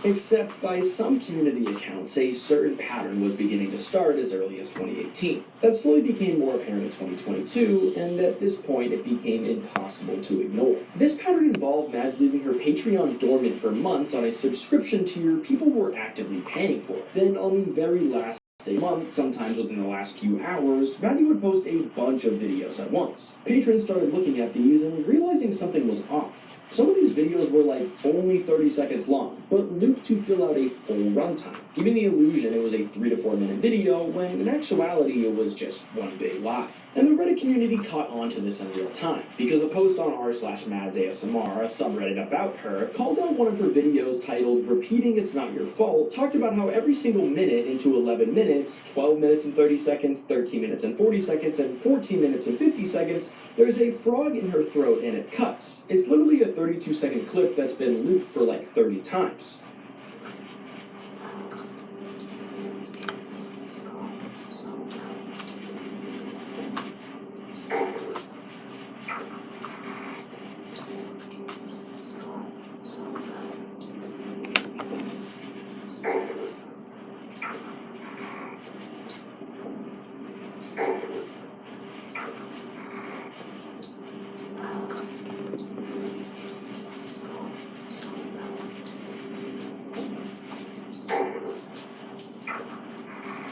Except by some community accounts, a certain pattern was beginning to start as early as 2018. That slowly became more apparent in 2022, and at this point it became impossible to ignore. This pattern involved Mads leaving her Patreon dormant for months on a subscription tier people were actively paying for. Then on the very last a month, sometimes within the last few hours, Maddie would post a bunch of videos at once. Patrons started looking at these and realizing something was off. Some of these videos were like only 30 seconds long, but looped to fill out a full runtime, giving the illusion it was a 3 to 4 minute video when in actuality it was just one big lie. And the Reddit community caught on to this in real time, because a post on r/MadsASMR, a subreddit about her, called out one of her videos titled "Repeating It's Not Your Fault," talked about how every single minute into 11 minutes, 12 minutes and 30 seconds, 13 minutes and 40 seconds, and 14 minutes and 50 seconds, there's a frog in her throat and it cuts. It's literally a 32-second clip that's been looped for like 30 times.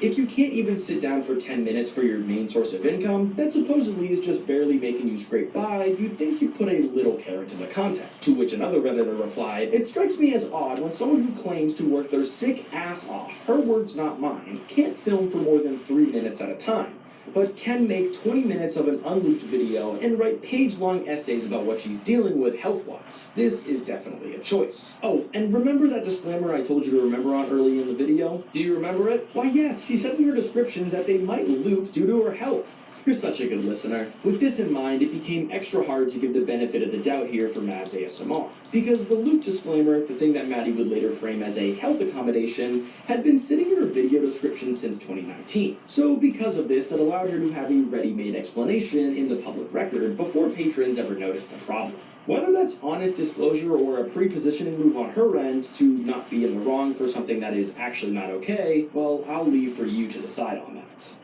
If you can't even sit down for 10 minutes for your main source of income, that supposedly is just barely making you scrape by, you'd think you'd put a little care into the content. To which another Redditor replied, "It strikes me as odd when someone who claims to work their sick ass off, her words not mine, can't film for more than 3 minutes at a time, but can make 20 minutes of an unlooped video and write page-long essays about what she's dealing with health-wise. This is definitely a choice." Oh, and remember that disclaimer I told you to remember on early in the video? Do you remember it? Why yes, she said in her descriptions that they might loop due to her health. You're such a good listener. With this in mind, it became extra hard to give the benefit of the doubt here for Mads ASMR. Because the loop disclaimer, the thing that Maddie would later frame as a health accommodation, had been sitting in her video description since 2019. So because of this, it allowed her to have a ready-made explanation in the public record before patrons ever noticed the problem. Whether that's honest disclosure or a pre-positioning move on her end to not be in the wrong for something that is actually not okay, well, I'll leave for you to decide on that.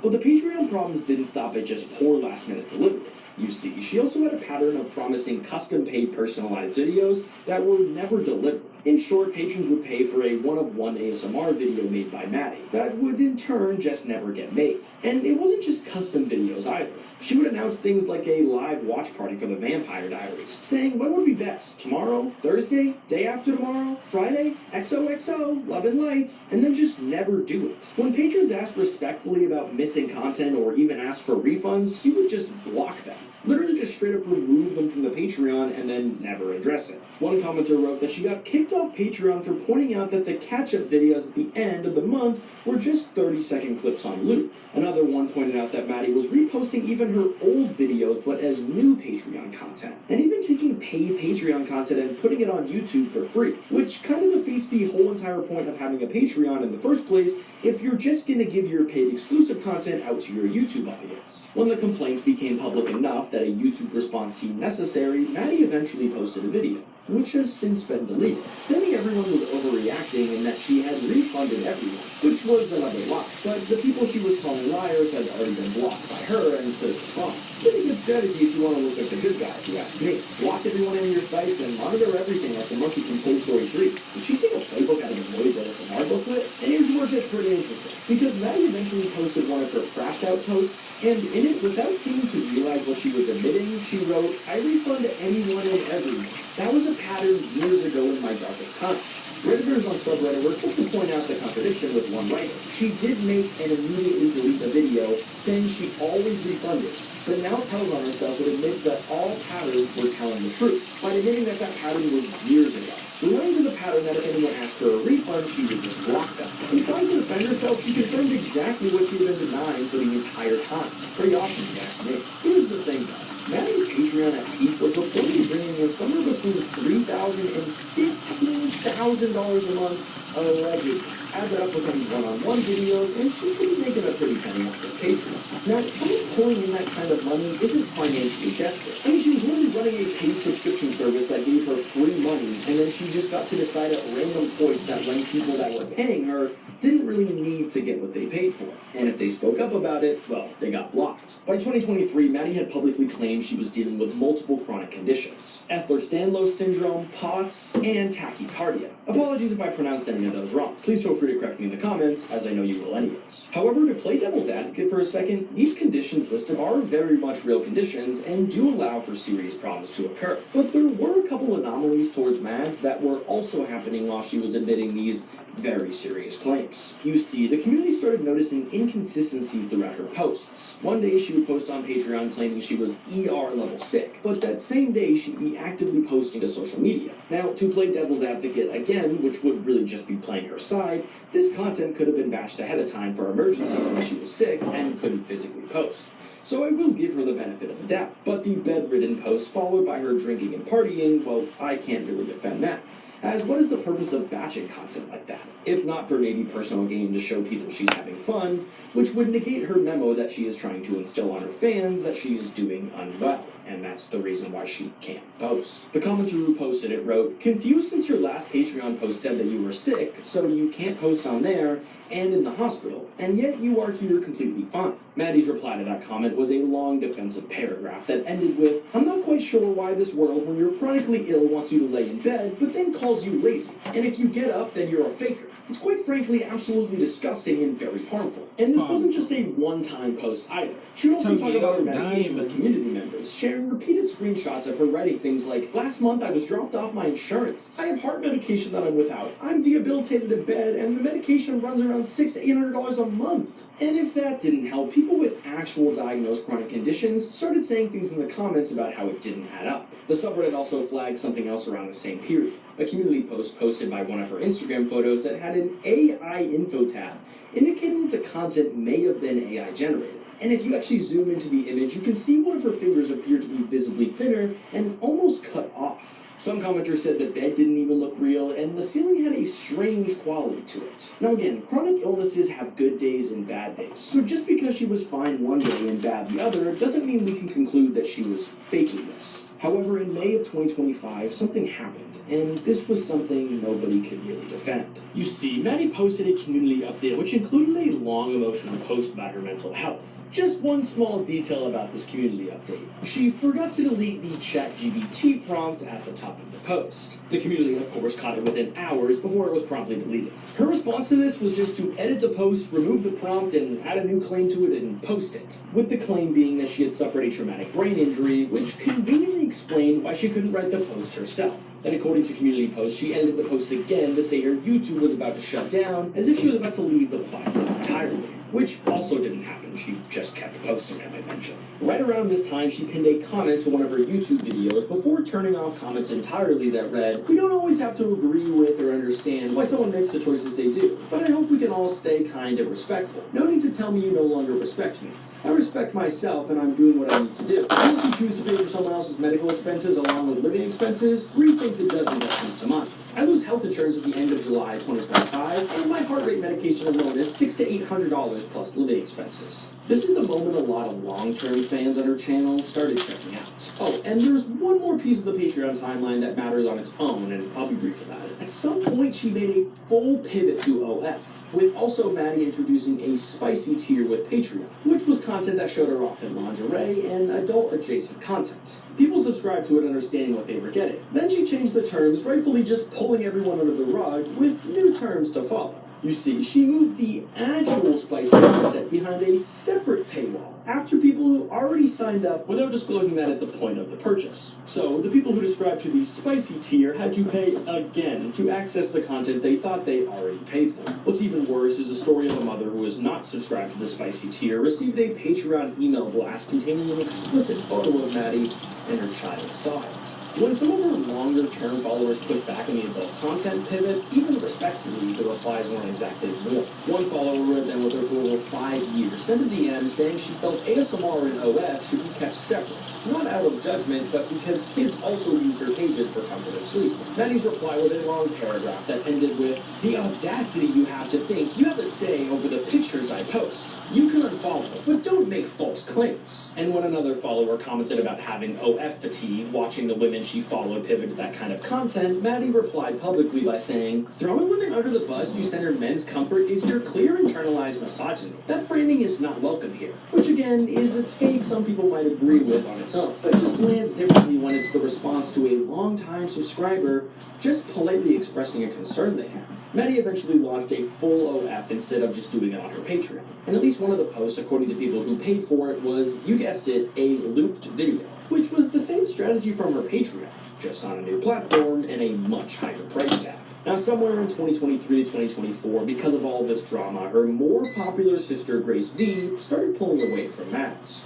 But the Patreon problems didn't stop at just poor last-minute delivery. You see, she also had a pattern of promising custom-paid personalized videos that were never delivered. In short, patrons would pay for a one-of-one ASMR video made by Maddie that would in turn just never get made. And it wasn't just custom videos either. She would announce things like a live watch party for the Vampire Diaries, saying when would be best, tomorrow, Thursday, day after tomorrow, Friday, XOXO, love and light, and then just never do it. When patrons asked respectfully about missing content or even asked for refunds, she would just block them. Literally just straight up remove them from the Patreon and then never address it. One commenter wrote that she got kicked off Patreon for pointing out that the catch-up videos at the end of the month were just 30-second clips on loop. Another one pointed out that Maddie was reposting even her old videos but as new Patreon content, and even taking paid Patreon content and putting it on YouTube for free, which kind of defeats the whole entire point of having a Patreon in the first place if you're just going to give your paid exclusive content out to your YouTube audience. When the complaints became public enough that a YouTube response seemed necessary, Maddie eventually posted a video, which has since been deleted, claiming everyone was overreacting and that she had refunded everyone, which was another lie. But the people she was calling liars had already been blocked by her and couldn't respond. Pretty good strategy if you want to look like the good guy, if you ask me. Block everyone in your sites and monitor everything like the monkey from Toy Story 3. Did she take a playbook out of a Lloyd ASMR booklet? And here's where it gets pretty interesting. Because Maddie eventually posted one of her crashed out posts, and in it, without seeming to realize what she was admitting, she wrote, "I refund anyone and everyone. That was a pattern years ago in my darkest times." Redditors on subreddit were quick to point out the contradiction with one writer. She did make and immediately delete the video, saying she always refunded, but now tells on herself and admits that all patterns were telling the truth, by admitting that that pattern was years ago. relying to the pattern that if anyone asked for a refund, she would just block them. In trying to defend herself, she confirmed exactly what she had been denying for the entire time. Pretty awesome, if you ask me. Here's the thing, though. Maddie's Patreon at peak was reportedly bringing in somewhere between $3,000 and $15,000 a month, allegedly. Add that up with any one-on-one videos, and she could be making a pretty penny off this Patreon. Now, someone pulling in that kind of money isn't financially desperate. I mean, she was literally running a paid subscription service that gave her free money, and then she just got to decide at random points that when people that were paying her didn't really need to get what they paid for. And if they spoke up about it, well, they got blocked. By 2023, Maddie had publicly claimed she was dealing with multiple chronic conditions: Ehlers-Danlos syndrome, POTS, and tachycardia. Apologies if I pronounced any of those wrong. Please feel free to correct me in the comments, as I know you will anyways. However, to play devil's advocate for a second, these conditions listed are very much real conditions and do allow for serious problems to occur. But there were a couple anomalies towards Mads that were also happening while she was admitting these very serious claims. You see, the community started noticing inconsistencies throughout her posts. One day she would post on Patreon claiming she was ER level sick, but that same day she'd be actively posting to social media. Now, to play devil's advocate again, which would really just be playing her side, this content could have been batched ahead of time for emergencies when she was sick and couldn't physically post. So I will give her the benefit of the doubt. But the bedridden posts followed by her drinking and partying, well, I can't really defend that. As what is the purpose of batching content like that? If not for maybe personal gain to show people she's having fun, which would negate her memo that she is trying to instill on her fans that she is doing unwell, and that's the reason why she can't post. The commenter who posted it wrote, "Confused since your last Patreon post said that you were sick, so you can't post on there and in the hospital, and yet you are here completely fine." Maddie's reply to that comment was a long defensive paragraph that ended with, "I'm not quite sure why this world, when you're chronically ill, wants you to lay in bed, but then calls you lazy. And if you get up, then you're a faker. It's quite frankly absolutely disgusting and very harmful." And this wasn't just a one-time post either. She would also talk about her medication with community members, sharing repeated screenshots of her writing things like, "Last month I was dropped off my insurance. I have heart medication that I'm without. I'm debilitated in bed, and the medication runs around $600 to $800 a month." And if that didn't help, people with actual diagnosed chronic conditions started saying things in the comments about how it didn't add up. The subreddit also flagged something else around the same period. A community post posted by one of her Instagram photos that had an AI info tab, indicating that the content may have been AI generated. And if you actually zoom into the image, you can see one of her fingers appear to be visibly thinner and almost cut off. Some commenters said the bed didn't even look real, and the ceiling had a strange quality to it. Now again, chronic illnesses have good days and bad days, so just because she was fine one day and bad the other doesn't mean we can conclude that she was faking this. However, in May of 2025, something happened, and this was something nobody could really defend. You see, Maddie posted a community update which included a long emotional post about her mental health. Just one small detail about this community update. She forgot to delete the ChatGPT prompt at the top of the post. The community, of course, caught it within hours before it was promptly deleted. Her response to this was just to edit the post, remove the prompt, and add a new claim to it and post it. With the claim being that she had suffered a traumatic brain injury, which conveniently explained why she couldn't write the post herself. Then according to community posts, she edited the post again to say her YouTube was about to shut down, as if she was about to leave the platform entirely. Which also didn't happen, she just kept posting, as I mentioned. Right around this time, she pinned a comment to one of her YouTube videos before turning off comments entirely that read, "We don't always have to agree with or understand why someone makes the choices they do, but I hope we can all stay kind and respectful. No need to tell me you no longer respect me. I respect myself and I'm doing what I need to do. Unless you choose to pay for someone else's medical expenses along with living expenses, rethink the judgment that comes to mind. I lose health insurance at the end of July 2025, and my heart rate medication alone is $600 to $800 plus living expenses." This is the moment a lot of long-term fans on her channel started checking out. Oh, and there's one more piece of the Patreon timeline that matters on its own, and I'll be brief about it. At some point, she made a full pivot to OF, with also Maddie introducing a spicy tier with Patreon, which was content that showed her off in lingerie and adult-adjacent content. People subscribed to it understanding what they were getting. Then she changed the terms, rightfully just pulling everyone under the rug, with new terms to follow. You see, she moved the actual spicy content behind a separate paywall after people who already signed up without disclosing that at the point of the purchase. So, the people who subscribed to the spicy tier had to pay again to access the content they thought they already paid for. What's even worse is the story of a mother who was not subscribed to the spicy tier received a Patreon email blast containing an explicit photo of Maddie, and her child saw it. When some of her longer-term followers pushed back on the adult content pivot, even respectfully, the replies weren't exactly warm. One follower then with her for over 5 years sent a DM saying she felt ASMR and OF should be kept separate. Not out of judgment, but because kids also use their pages for comfort and sleep. Maddie's reply was a long paragraph that ended with, "The audacity you have to think you have a say over the pictures I post. You can unfollow, but don't make false claims." And when another follower commented about having OF fatigue watching the women she followed pivot to that kind of content, Maddie replied publicly by saying, "Throwing women under the bus to center men's comfort is your clear internalized misogyny. That framing is not welcome here." Which again is a take some people might agree with on its own, but it just lands differently when it's the response to a longtime subscriber just politely expressing a concern they have. Maddie eventually launched a full OF instead of just doing it on her Patreon. And at least one of the posts, according to people who paid for it, was, you guessed it, a looped video, which was the same strategy from her Patreon, just on a new platform and a much higher price tag. Now, somewhere in 2023 to 2024, because of all this drama, her more popular sister, Grace V, started pulling away from Mads.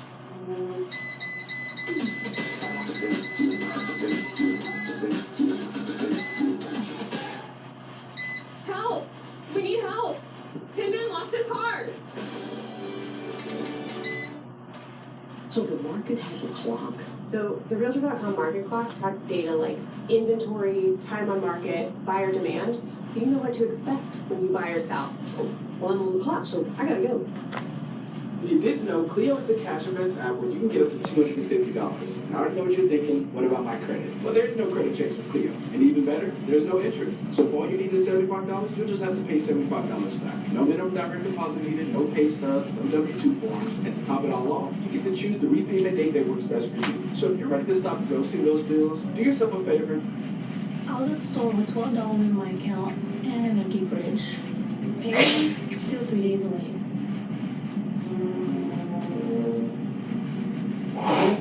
Help! We need help! Tindon lost his heart! So the market has a clock. So the Realtor.com market clock tracks data like inventory, time on market, buyer demand, so you know what to expect when you buy or sell. Well, I'm on the clock, so I gotta go. If you didn't know, Clio is a cash invest app where you can get up to $250. Now, I already know what you're thinking. What about my credit? Well, there's no credit checks with Clio. And even better, there's no interest. So if all you need is $75, you'll just have to pay $75 back. No minimum direct deposit needed, no pay stubs, no W-2 forms. And to top it all off, you get to choose the repayment date that works best for you. So if you're ready to stop ghosting those bills, do yourself a favor. I was at the store with $12 in my account and an empty fridge. Payment still 3 days away.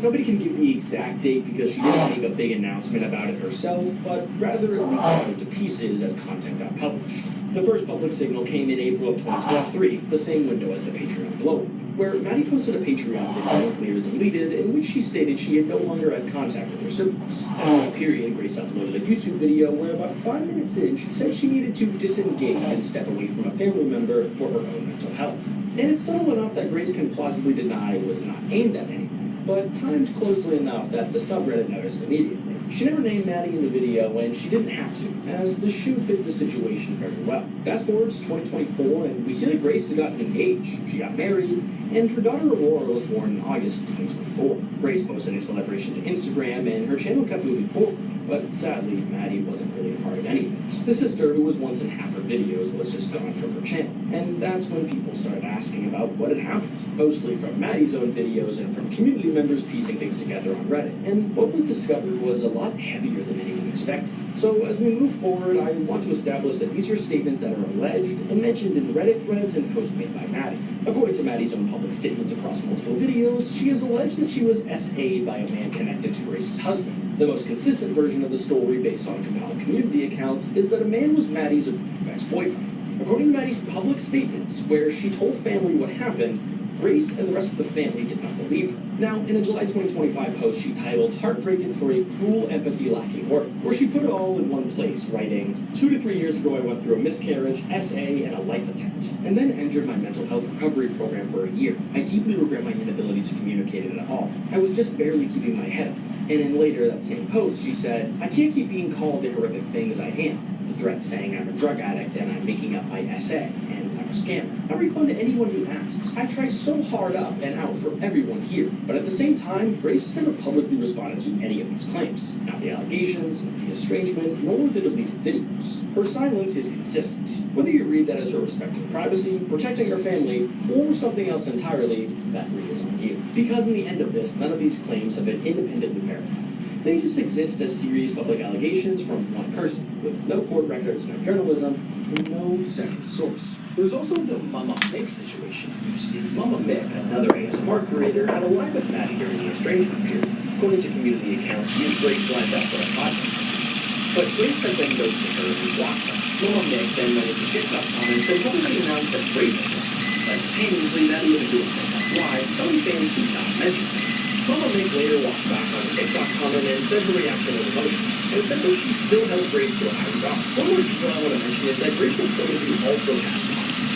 Nobody can give the exact date because she didn't make a big announcement about it herself, but rather it leaked out to pieces as content got published. The first public signal came in April of 2023, the same window as the Patreon blow-up, where Maddie posted a Patreon video later deleted in which she stated she had no longer had contact with her siblings. At some period, Grace uploaded a YouTube video where about 5 minutes in, she said she needed to disengage and step away from a family member for her own mental health. And it's subtle enough that Grace can plausibly deny it was not aimed at anyone, but timed closely enough that the subreddit noticed immediately. She never named Maddie in the video, and she didn't have to, as the shoe fit the situation very well. Fast forward to 2024, and we see that Grace has gotten engaged, she got married, and her daughter Aurora was born in August of 2024. Grace posted a celebration to Instagram, and her channel kept moving forward. But sadly, Maddie wasn't really a part of any of it. The sister, who was once in half her videos, was just gone from her channel. And that's when people started asking about what had happened, mostly from Maddie's own videos and from community members piecing things together on Reddit. And what was discovered was a lot heavier than anyone expected. So as we move forward, I want to establish that these are statements that are alleged and mentioned in Reddit threads and posts made by Maddie. According to Maddie's own public statements across multiple videos, she has alleged that she was SA'd by a man connected to Grace's husband. The most consistent version of the story, based on compiled community accounts, is that a man was Maddie's ex-boyfriend. According to Maddie's public statements, where she told family what happened, Grace and the rest of the family did not believe her. Now, in a July 2025 post she titled "Heartbreaking for a Cruel Empathy Lacking Work," where she put it all in one place, writing, 2 to 3 years ago I went through a miscarriage, SA, and a life attempt, and then entered my mental health recovery program for a year. I deeply regret my inability to communicate it at all. I was just barely keeping my head up. And then later that same post, she said, I can't keep being called the horrific things I am. The threat saying I'm a drug addict and I'm making up my SA, and I'm a scammer. I refund to anyone who asks. I try so hard up and out for everyone here. But at the same time, Grace has never publicly responded to any of these claims. Not the allegations, not the estrangement, nor the deleted videos. Her silence is consistent. Whether you read that as her respecting privacy, protecting her family, or something else entirely, that read is on you. Because in the end of this, none of these claims have been independently verified. They just exist as serious public allegations from one person, with no court records, no journalism, and no second source. There's also the Mama Mick situation. You see, Mama Mick, another ASMR creator, had a line with Maddie during the estrangement period. According to community accounts, used Grace lined up for a podcast. But Grace had then ghosted her and blocked her. Mama Mick then made a TikTok comments that publicly announced that Grace had left. Simultaneously, Maddie wouldn't do it. Why? Telling fans do not mention it. Mama Meg later walked back on a TikTok comment and said her reaction was emotional, and said that she still held Grace to a high regard. One more detail I want to mention is that Grace reportedly also has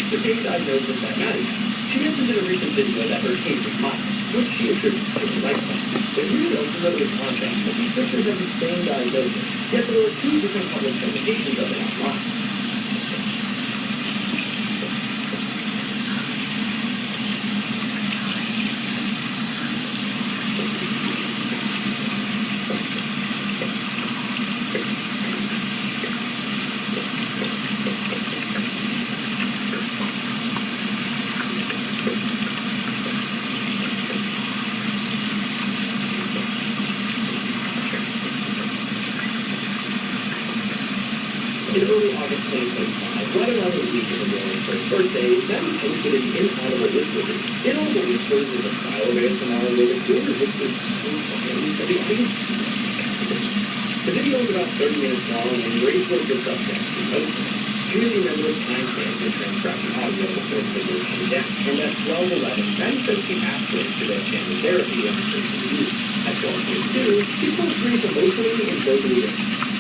the same diagnosis that Maddie had. She mentioned in a recent video that her case is mild, which she attributes to her lifestyle. But you know from the contrast that these sisters have the same diagnosis, yet there are two different public presentations of it online. In early August 2025, right around a week of Lauren's birthday, Maddie posted an inaudible whisper video. Inaudible whispers is a style of ASMR where the creator whispers quietly to the audience. The video was about 30 minutes long and Grace was the subject she posted. Community members timestamped and transcribed the audio before the video came down. And at 12:11, Maddie said she asked Grace to get family therapy and Grace's use. At 12:22, she quotes Grace emotionally and verbally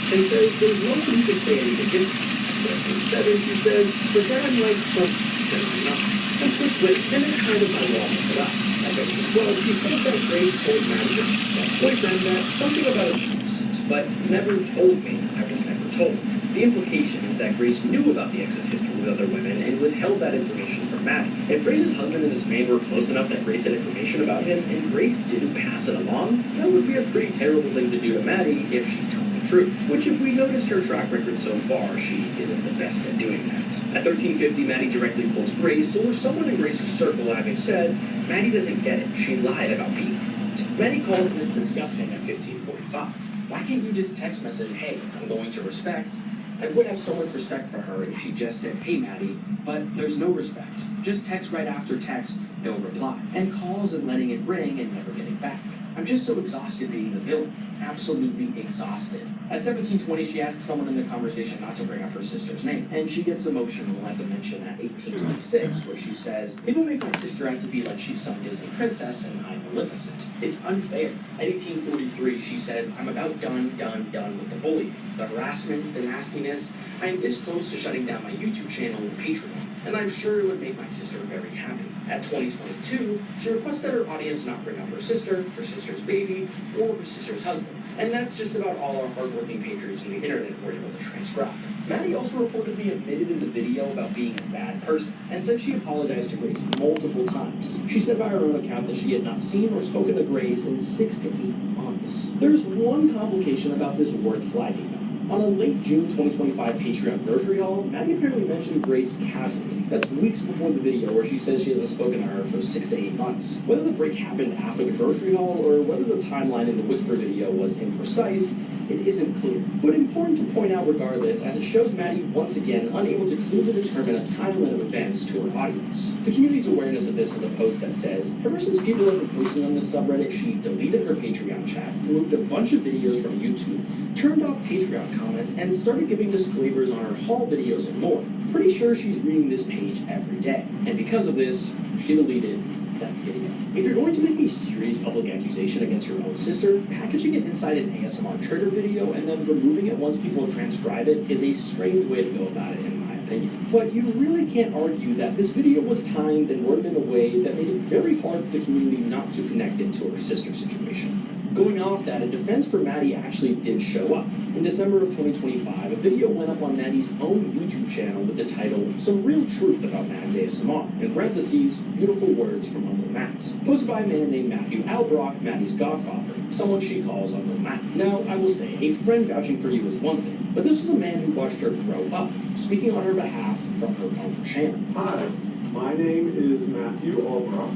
and says there's no way you can say anything different. At 12:07, she says, but then I'm like, then I'm not. And quickly, and then kind of my wall it up. At 12:12, she said that Grace told Maddie that boyfriend that something about abuse, but never told me. I was never told. The implication is that Grace knew about the ex's history with other women and withheld that information from Maddie. If Grace's husband and this man were close enough that Grace had information about him and Grace didn't pass it along, that would be a pretty terrible thing to do to Maddie if she's telling the truth. Which, if we noticed her track record so far, she isn't the best at doing that. At 13:50, Maddie directly quotes Grace, or someone in Grace's circle having said, Maddie doesn't get it. She lied about being hot. Maddie calls this disgusting at 15:45. Why can't you just text message, hey, I'm going to respect? I would have so much respect for her if she just said, hey, Maddie, but there's no respect. Just text right after text, no reply. And calls and letting it ring and never getting back. I'm just so exhausted being the villain. Absolutely exhausted. At 17:20, she asks someone in the conversation not to bring up her sister's name, and she gets emotional at the mention at 18:26, where she says, people make my sister out to be like she's some Disney princess and I'm Maleficent. It's unfair. At 18:43, she says, I'm about done with the bullying, the harassment, the nastiness. I am this close to shutting down my YouTube channel and Patreon, and I'm sure it would make my sister very happy. At 20:22, she requests that her audience not bring up her sister's baby, or her sister's husband. And that's just about all our hardworking patrons on the internet were able to transcribe. Maddie also reportedly admitted in the video about being a bad person, and said she apologized to Grace multiple times. She said by her own account that she had not seen or spoken to Grace in 6 to 8 months. There's one complication about this worth flagging, though. On a late June 2025 Patreon grocery haul, Maddie apparently mentioned Grace casually. That's weeks before the video where she says she hasn't spoken to her for 6 to 8 months. Whether the break happened after the grocery haul or whether the timeline in the Whisper video was imprecise, it isn't clear. But important to point out regardless, as it shows Maddie once again unable to clearly determine a timeline of events to her audience. The community's awareness of this is a post that says, ever since people have been posting on this subreddit, she deleted her Patreon chat, removed a bunch of videos from YouTube, turned off Patreon comments, and started giving disclaimers on her haul videos and more. Pretty sure she's reading this page every day. And because of this, she deleted that video. If you're going to make a serious public accusation against your own sister, packaging it inside an ASMR trigger video and then removing it once people transcribe it is a strange way to go about it, in my opinion. But you really can't argue that this video was timed and worded in a way that made it very hard for the community not to connect it to her sister situation. Going off that, a defense for Maddie actually did show up. In December of 2025, a video went up on Maddie's own YouTube channel with the title, Some Real Truth About Matt's ASMR, in parentheses, beautiful words from Uncle Matt. Posted by a man named Matthew Albrock, Maddie's godfather, someone she calls Uncle Matt. Now, I will say, a friend vouching for you is one thing, but this was a man who watched her grow up, speaking on her behalf from her own channel. Hi, my name is Matthew Albrock.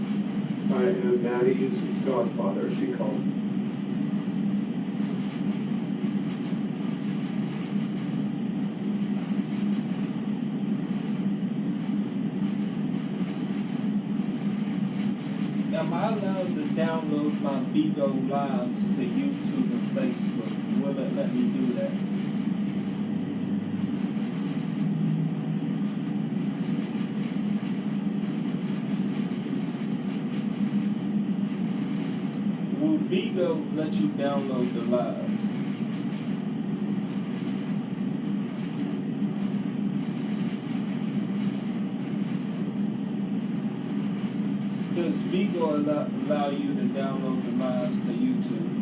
I am Maddie's godfather, she called me. Am I allowed to download my Bigo Lives to YouTube and Facebook? Will it let me do that? Bigo lets you download the lives. Does Bigo allow you to download the lives to YouTube?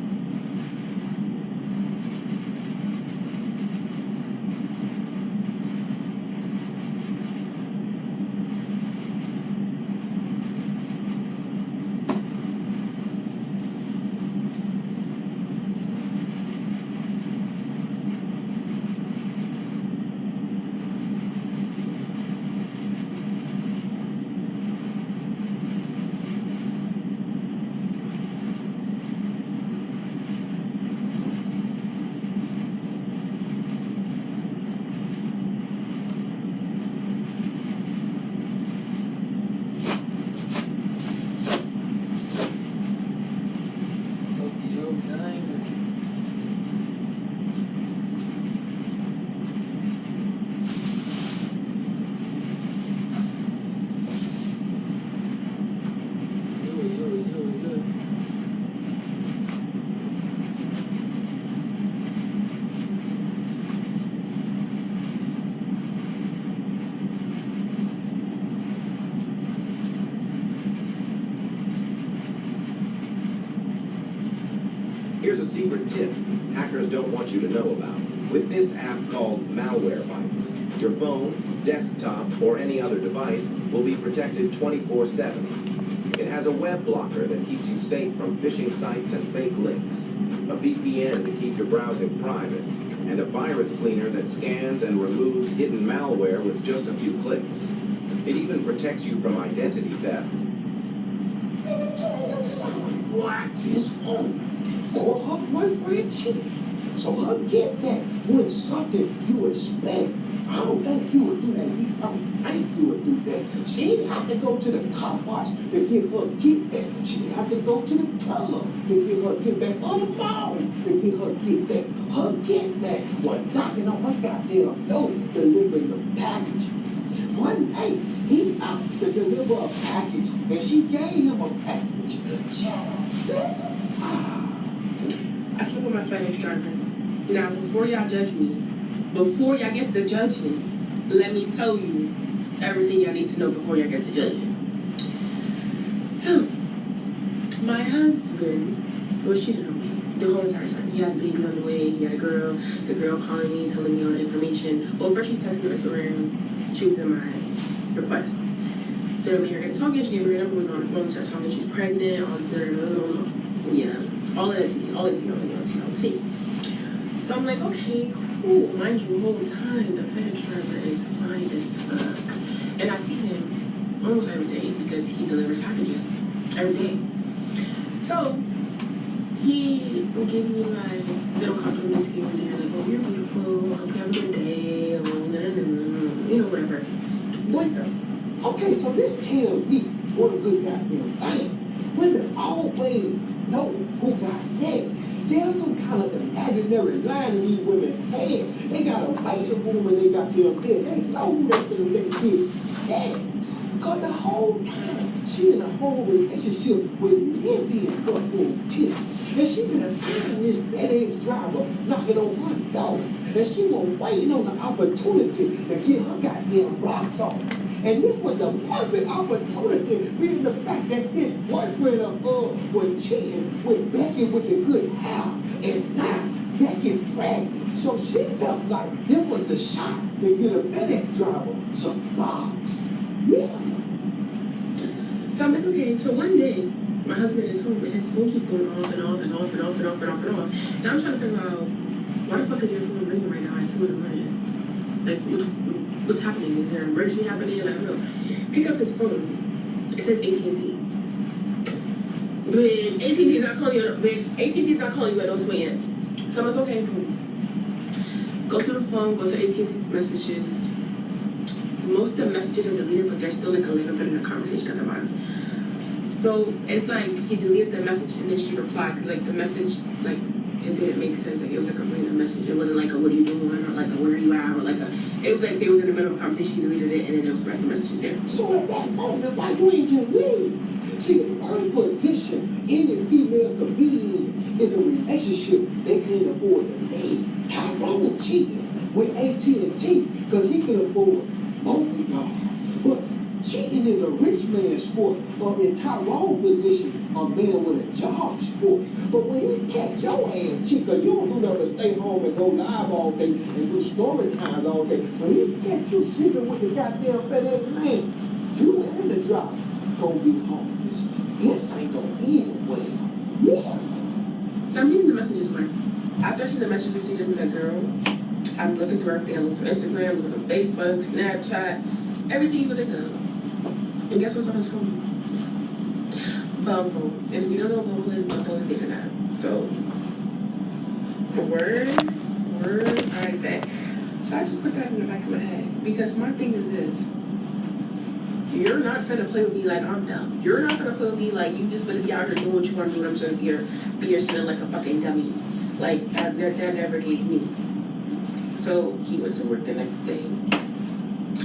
Here's a secret tip hackers don't want you to know about. With this app called Malwarebytes, your phone, desktop, or any other device will be protected 24/7. It has a web blocker that keeps you safe from phishing sites and fake links, a VPN to keep your browsing private, and a virus cleaner that scans and removes hidden malware with just a few clicks. It even protects you from identity theft. Let me tell you something. Like this woman caught her boyfriend cheating. So her get back doing something you expect. I don't think you would do that. At least I don't think you would do that. She didn't have to go to the car wash to get her get back. She didn't have to go to the club to get her get back, or the mall to get her get back. Her get back was knocking on her goddamn door, delivering the packages. One day, he out to deliver a package, and she gave him a package. I slept with my FedEx driver. Now, before y'all judge me, before y'all get to judge me, let me tell you everything y'all need to know before y'all get to judge me. So, my husband was cheating on me the whole entire time. He has a baby on the way, he had a girl, the girl calling me, telling me all the information. Well, first she texted me on Instagram, she was in my requests. So me and her get talking, she gave me her number, we go on the phone, start talking, she's pregnant, all of that tea. So I'm like, okay, cool. Mind you, the whole time, the FedEx driver is fine as fuck. And I see him almost every day because he delivers packages every day. So he will give me like little compliments here and there, like, oh, you're beautiful, I hope you have a good day, or you know, whatever. Boy stuff. Okay, so this tells me one good goddamn thing. Women always know who got next. There's some kind of imaginary line in these women head. They got a waiting room and they got their head. They know who they finna let get next. Cause the whole time she in a whole relationship with Vivian Buckle Tip. And she been eyeing this FedEx driver knocking on her door. And she was waiting on the opportunity to get her goddamn rocks off. And this was the perfect opportunity, being the fact that his boyfriend was cheating with Becky with the good hair. And now Becky pregnant. So she felt like it was the shot to get a FedEx driver some rocks. Yeah. So I'm like, okay, so one day, my husband is home and his phone keeps going off and off and off and off and off and off and off. And I'm trying to figure out, why the fuck is your phone ringing right now at 2 in the morning? Like, what's happening? Is there an emergency happening? Like, I don't know. Pick up his phone. It says AT&T. Bitch, AT&T is not calling you. Bitch, AT&T is not calling you at 2 a.m. So I'm like, okay, cool. Go through the phone, go through AT&T's messages. Most of the messages are deleted, but there's still like a little bit in the conversation at the bottom. So it's like he deleted the message and then she replied, because like the message, like, it didn't make sense. Like, it was like a random message. It wasn't like a what are you doing, or like a where are you at, or like a, it was like they was in the middle of a conversation, he deleted it, and then there was the rest of the messages there. So at that moment, why you ain't just leave? See, the first position any female comedian is a relationship they can't afford to leave. Tyrone cheating with AT&T because he can afford both of y'all. But cheating is a rich man's sport, or in Tyrone's position, a man with a job sport. But when you catch your ass cheat, because you don't do nothing but stay home and go live all day and do story times all day. When he catch you sleeping with the goddamn FedEx man, you and the driver gonna be homeless. This ain't gonna end well. So I'm reading the messages, Mark. After I seen the message between him and that girl, I'm looking through everything. I'm looking through Instagram, looking through Facebook, Snapchat, everything you could think of. And guess what's on his phone? Bumble. And if you don't know what Bumble is, Bumble is the internet. So, word, I bet. So I just put that in the back of my head. Because my thing is this. You're not finna play with me like I'm dumb. You're not finna play with me like you just finna be out here doing what you want to do and I'm just gonna be here sitting like a fucking dummy. Like, that never gave me. So, he went to work the next day.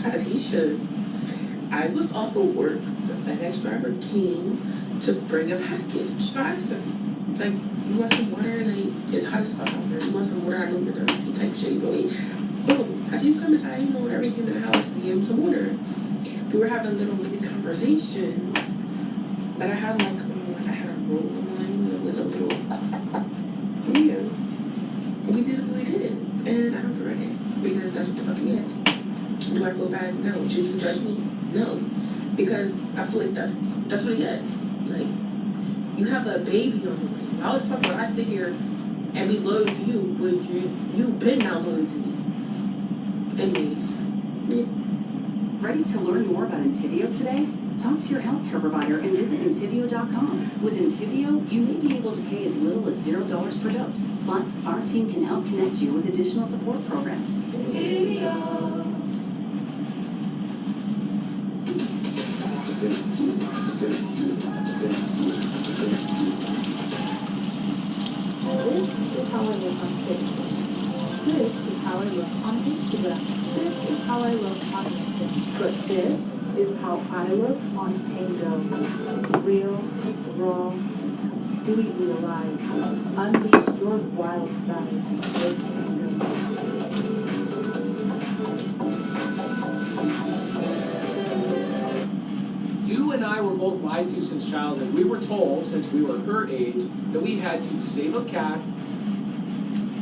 As he should. I was off of work. The FedEx driver came to bring a package. So I asked him, like, you want some water? Like, it's hot as fuck out there. You want some water? I know you're thirsty type shit. You know what I mean? Boom. I said, you come inside, you know, whenever you came to the house, we gave him some water. We were having little mini conversations. But I had like, I had a roll on with a little, yeah. We did what we did. And I don't regret it. Because that's what the fuck we had. Do I feel bad? No. Should you judge me? No, because I feel like that's what it is. Like, you have a baby on the way. Why the fuck would I sit here and be loyal to you when you've been not loyal to me? Anyways. Yeah. Ready to learn more about Entivio today? Talk to your healthcare provider and visit Entivio.com. With Entivio, you may be able to pay as little as $0 per dose. Plus, our team can help connect you with additional support programs. Entivio. This is how I look on Facebook. This is how I look on Instagram. This is how I look on LinkedIn. But this is how I look on Tango. Real, raw, completely alive. Unleash your wild side with Tango. You and I were both lied to since childhood. We were told, since we were her age, that we had to save a cat.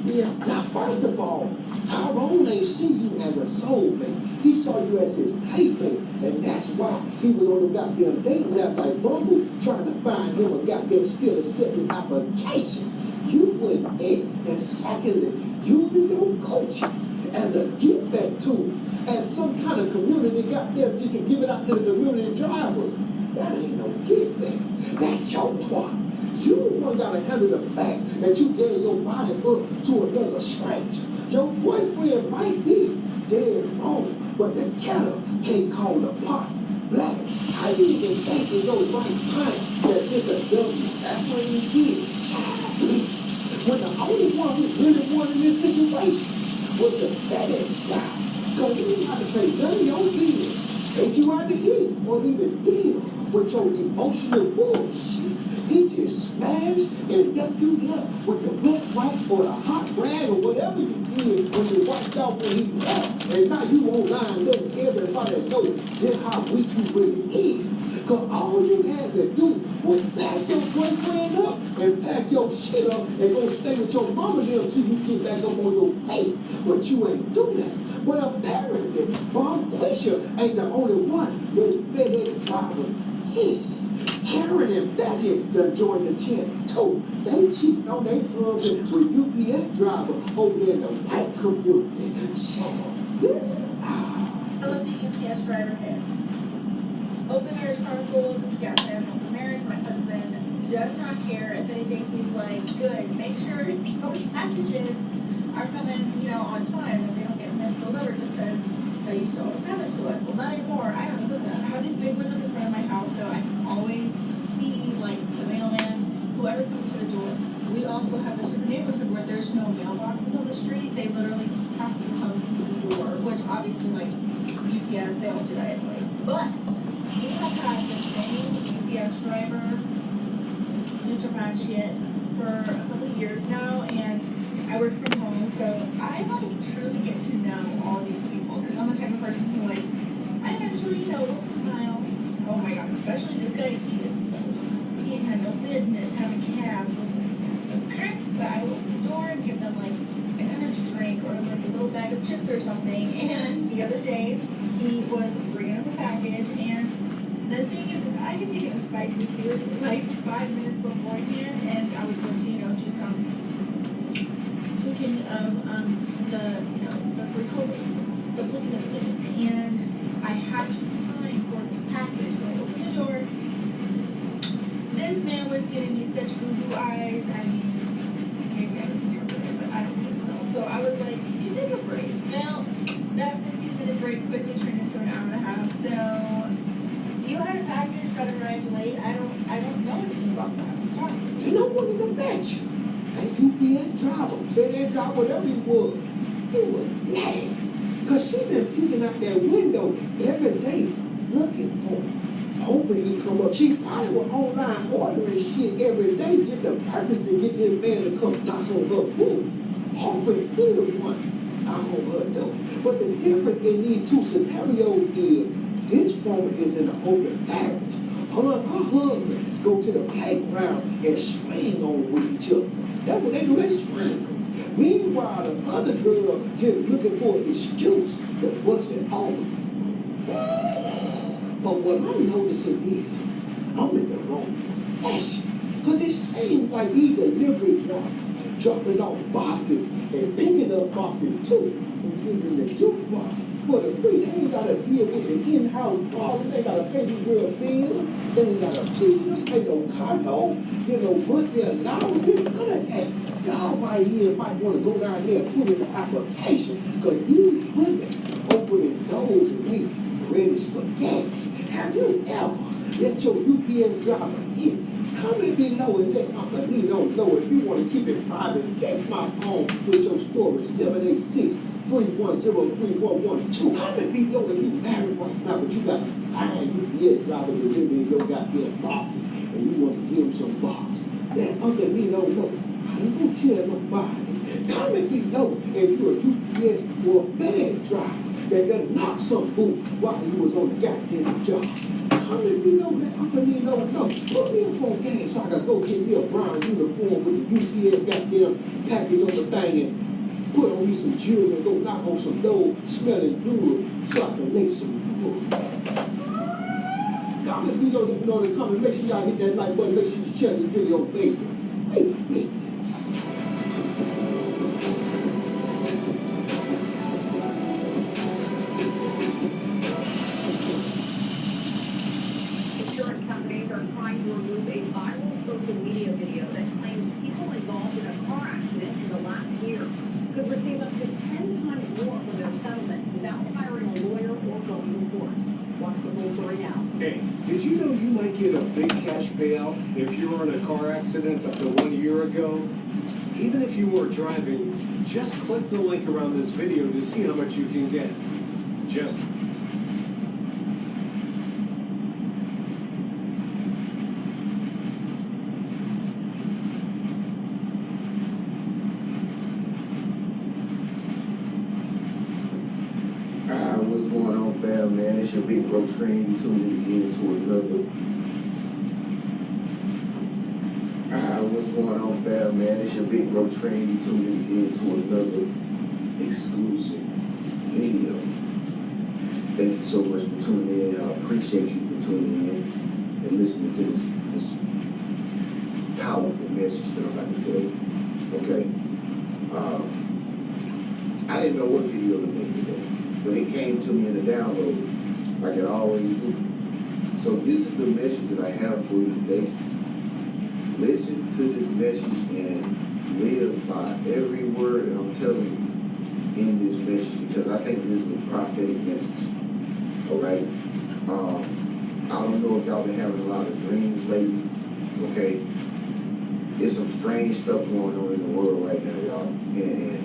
Yeah. Now, first of all, Tyrone ain't see you as a soulmate. He saw you as his playmate, and that's why he was on the goddamn dating app like Bumble trying to find him a goddamn skill accepting application. You went in, and secondly, using your coaching as a give back tool, as some kind of community goddamn you can give it out to the community drivers. That ain't no give back. That's your twat. You one gotta handle the fact that you gave your body up to another stranger. Your boyfriend might be dead wrong, but the kettle can't call the pot black. I didn't even think in your right mind that this a W. That's what you did. Child, when the only one who really won in this situation was the FedEx guy. So you didn't have to pay none of your bills, take you out to eat, or even deal with your emotional bullshit. He just smashed and left you there with the wet wipe or the hot rag or whatever you did when you wiped out when he left. And now you online letting everybody know just how weak you really is. Because all you had to do was pack your boyfriend up and pack your shit up and go stay with your mama there until you get back up on your feet. But you ain't do that. But apparently, Mom Quisha ain't the only one that FedEx driver hit. Karen and Becky done joined the chat too. They cheating on their husband with UPS driver over there in the white community. This I love the UPS driver here. Open Marriage Chronicles, yes, I have open marriage. My husband does not care. If anything, he's like, good, make sure those packages are coming, on time and they don't get misdelivered because they used to always have it to us. Well, not anymore. I have these big windows in front of my house so I can always see, like, the mailman, whoever comes to the door. We also have this different neighborhood where there's no mailboxes on the street. They literally have to come to the door, which obviously, like, UPS, they don't do that anyways. But we have had the same UPS driver, Mr. Matchett, for a couple years now, and I work from home, so I like truly get to know all of these people because I'm the type of person who like I eventually will smile. Oh my god, especially this guy. He had no business having calves with me. But I open the door and give them like an energy drink or like a little bag of chips or something. And the other day he was bringing up a package, and the thing is I had taken a spicy food like 5 minutes beforehand, and I was going to do some flicking of the free codes, the flicking of it, and I had to sign for this package. So I opened the door. This man was giving me such boo-boo eyes. I mean, maybe I misinterpreted, but I don't think so. So I was like, can you take a break? Well, that 15-minute break quickly turned into an hour and a half. So you had a package that arrived late. I don't know anything about that. I'm sorry. And I wanted to bet you. That UPS driver, FedEx driver, whatever he was mad. Because she been peeking out that window every day looking for him. Hoping he come up. She probably was online ordering shit every day just to purpose to get this man to come knock on her door. Hoping he the one knock on her door. But the difference in these two scenarios is this woman is in an open marriage. Her and her husband go to the playground and swing on with each other. That's what they do, they swing. Meanwhile, the other girl just looking for an excuse to bust it off. But what I'm noticing is, I'm in the wrong profession. Because it seems like these delivery drivers dropping off boxes and picking up boxes too. And giving the jukebox for the free. They ain't got to deal with the in-house problem. They got to pay these real bills. They ain't got to pay no car note, monthly allowances. None of that. Y'all might want to go down there and put in an application. Because these women opening doors and they ready for gas. Have you ever let your UPS driver in? Comment below and let Uncle Nino know if you want to keep it private. Text my phone with your story, 786-310-3112. Comment below if you married right now, but you got a fine UPS driver delivering your goddamn boxes and you want to give him some box. Let Uncle Nino know. I ain't gonna tell nobody. Comment below if you're a UPS or a FedEx driver that done knocked some boot while he was on the goddamn job. Comment below, let Uncle Nino know. Put me up on game so I can go get me a brown uniform with the UPS goddamn package on the thing and put on me some jewelry and go knock on some doors smelling good so I can make some good. Comment below, let me know in the comment. Make sure y'all hit that like button. Make sure you share this video, baby. Trying to remove a viral social media video that claims people involved in a car accident in the last year could receive up to 10 times more for their settlement without hiring a lawyer or going to court. Watch the full story now. Hey, did you know you might get a big cash payout if you were in a car accident up to 1 year ago? Even if you were driving, just click the link around this video to see how much you can get. Just what's going on, fam, man? It's your big bro Train. You tuned in to another. What's going on, fam, man? It's your big bro Train. You tuned in to another exclusive video. Thank you so much for tuning in. I appreciate you for tuning in and listening to this powerful message that I'm about to tell you. Okay? I didn't know what video to make today. But it came to me in a download, like it always do. So this is the message that I have for you today. Listen to this message and live by every word that I'm telling you in this message, because I think this is a prophetic message. Alright? I don't know if y'all been having a lot of dreams lately. Okay? There's some strange stuff going on in the world right now, y'all. And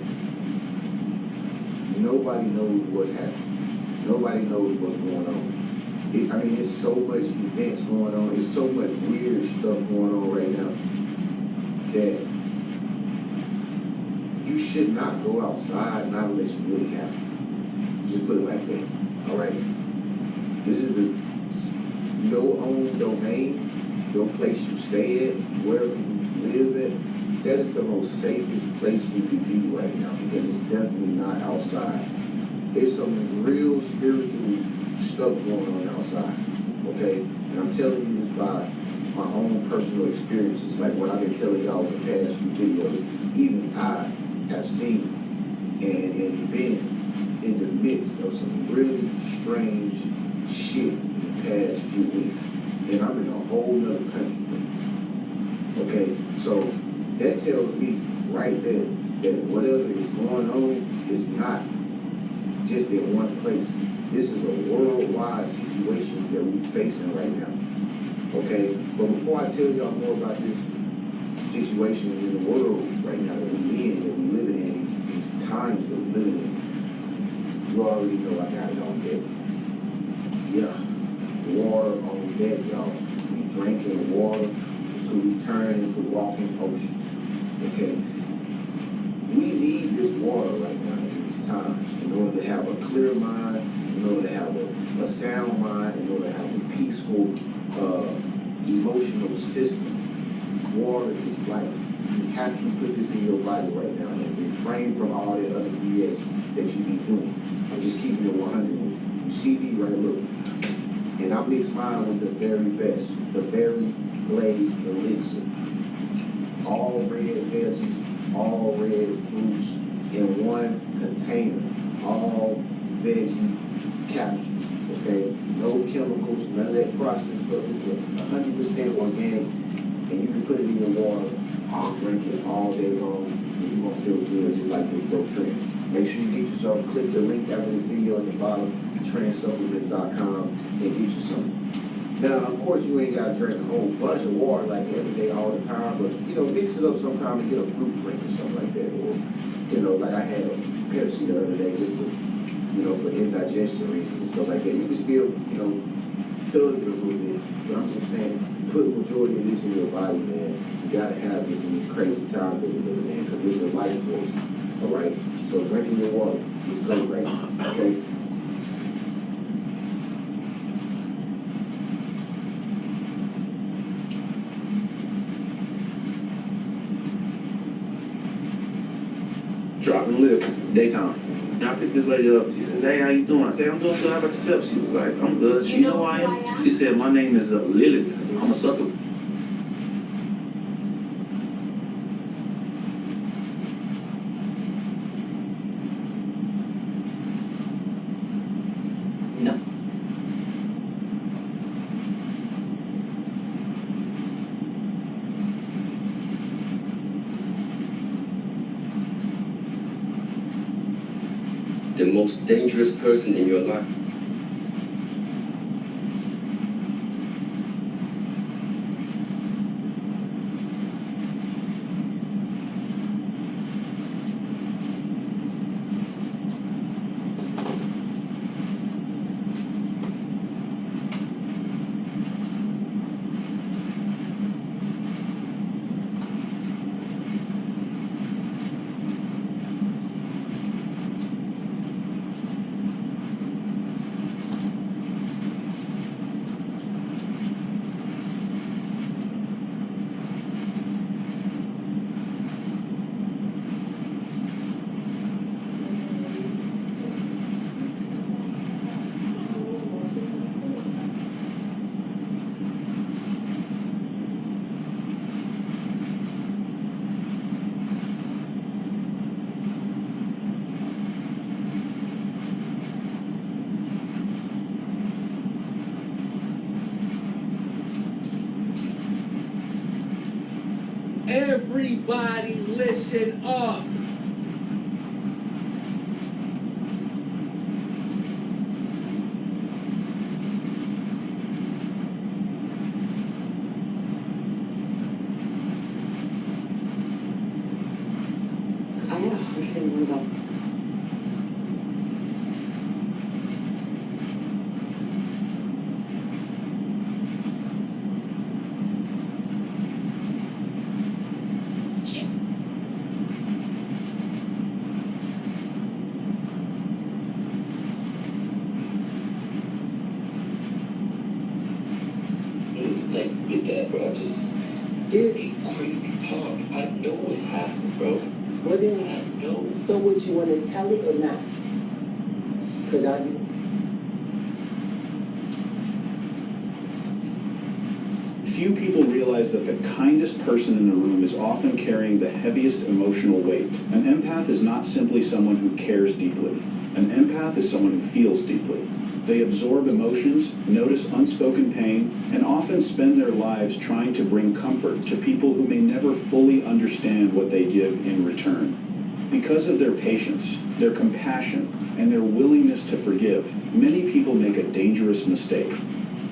nobody knows what's happening. Nobody knows what's going on. There's so much events going on. There's so much weird stuff going on right now that you should not go outside not unless you really have to. Just put it like that. All right. This is the your own domain, your place you stay at, wherever you live at. That is the most safest place you could be right now because it's definitely not outside. There's some real spiritual stuff going on outside. Okay, and I'm telling you this by my own personal experiences, like what I've been telling y'all in the past few videos. Even I have seen and been in the midst of some really strange shit in the past few weeks. And I'm in a whole nother country. Okay, so that tells me right there that whatever is going on is not just in one place. This is a worldwide situation that we're facing right now. Okay, but before I tell y'all more about this situation in the world right now that we're living in, these times that we're living in, you already know I got it on deck. Yeah, water on deck, y'all. We drinking water until we turn into walking oceans. Okay? We need this water right now in these times in order to have a clear mind, in order to have a sound mind, in order to have a peaceful emotional system. Water is life. You have to put this in your body right now and refrain from all that other BS that you be doing. I'm just keeping it 100 with you. You see me right, look. And I mix mine with the very best, the Berry Blaze Elixir. All red veggies, all red fruits in one container. All veggie capsules, okay? No chemicals, none of that processed stuff. This is 100% organic, and you can put it in your water, drink it all day long, and you're gonna feel good just like Big Bro Trend. Make sure you get yourself, click the link after the video at the bottom, trendsupplements.com, and get you some. Now, of course, you ain't gotta drink a whole bunch of water like every day, all the time, but, you know, mix it up sometime and get a fruit drink or something like that, or, you know, like I had a Pepsi the other day just to, you know, for indigestion reasons and stuff like that. You can still, you know, thug it a little bit, but I'm just saying, put majority of this in your body, man. You gotta have this in these crazy times that we're living in, because this is life force, all right? So drinking your water is great right now, okay? Dropping lift, daytime. And I picked this lady up. She said, "Hey, how you doing?" I said, "I'm doing good. How about yourself?" She was like, "I'm good." You know who I am? She said, "My name is Lily. I'm a sucker." No. The most dangerous person in your life. Everybody listen up. I had 101 votes. Well then, no. So would you want to tell it or not? Because I do. Few people realize that the kindest person in the room is often carrying the heaviest emotional weight. An empath is not simply someone who cares deeply. An empath is someone who feels deeply. They absorb emotions, notice unspoken pain, and often spend their lives trying to bring comfort to people who may never fully understand what they give in return. Because of their patience, their compassion, and their willingness to forgive, many people make a dangerous mistake.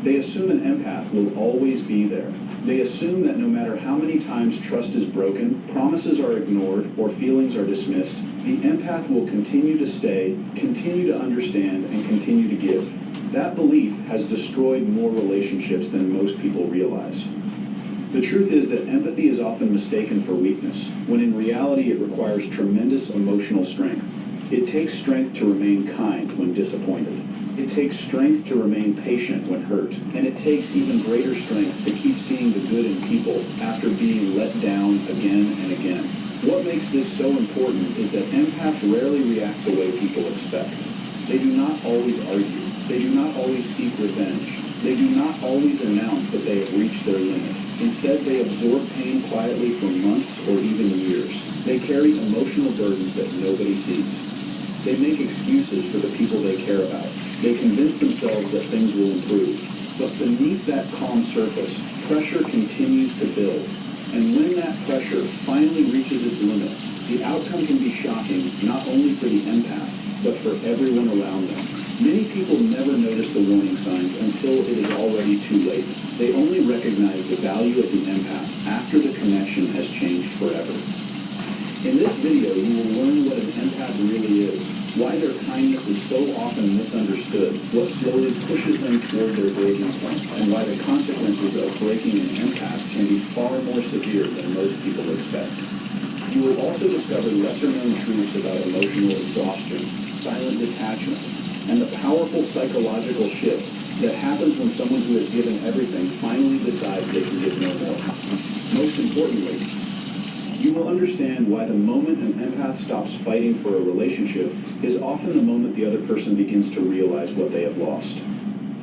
They assume an empath will always be there. They assume that no matter how many times trust is broken, promises are ignored, or feelings are dismissed, the empath will continue to stay, continue to understand, and continue to give. That belief has destroyed more relationships than most people realize. The truth is that empathy is often mistaken for weakness, when in reality it requires tremendous emotional strength. It takes strength to remain kind when disappointed. It takes strength to remain patient when hurt, and it takes even greater strength to keep seeing the good in people after being let down again and again. What makes this so important is that empaths rarely react the way people expect. They do not always argue. They do not always seek revenge. They do not always announce that they have reached their limit. Instead, they absorb pain quietly for months or even years. They carry emotional burdens that nobody sees. They make excuses for the people they care about. They convince themselves that things will improve. But beneath that calm surface, pressure continues to build. And when that pressure finally reaches its limit, the outcome can be shocking not only for the empath, but for everyone around them. Many people never notice the warning signs until it is already too late. They only recognize the value of the empath after the connection has changed forever. In this video, you will learn what an empath really is, why their kindness is so often misunderstood, what slowly pushes them toward their breaking point, and why the consequences of breaking an empath can be far more severe than most people expect. You will also discover lesser-known truths about emotional exhaustion, silent detachment, and the powerful psychological shift that happens when someone who has given everything finally decides they can give no more. Most importantly, you will understand why the moment an empath stops fighting for a relationship is often the moment the other person begins to realize what they have lost.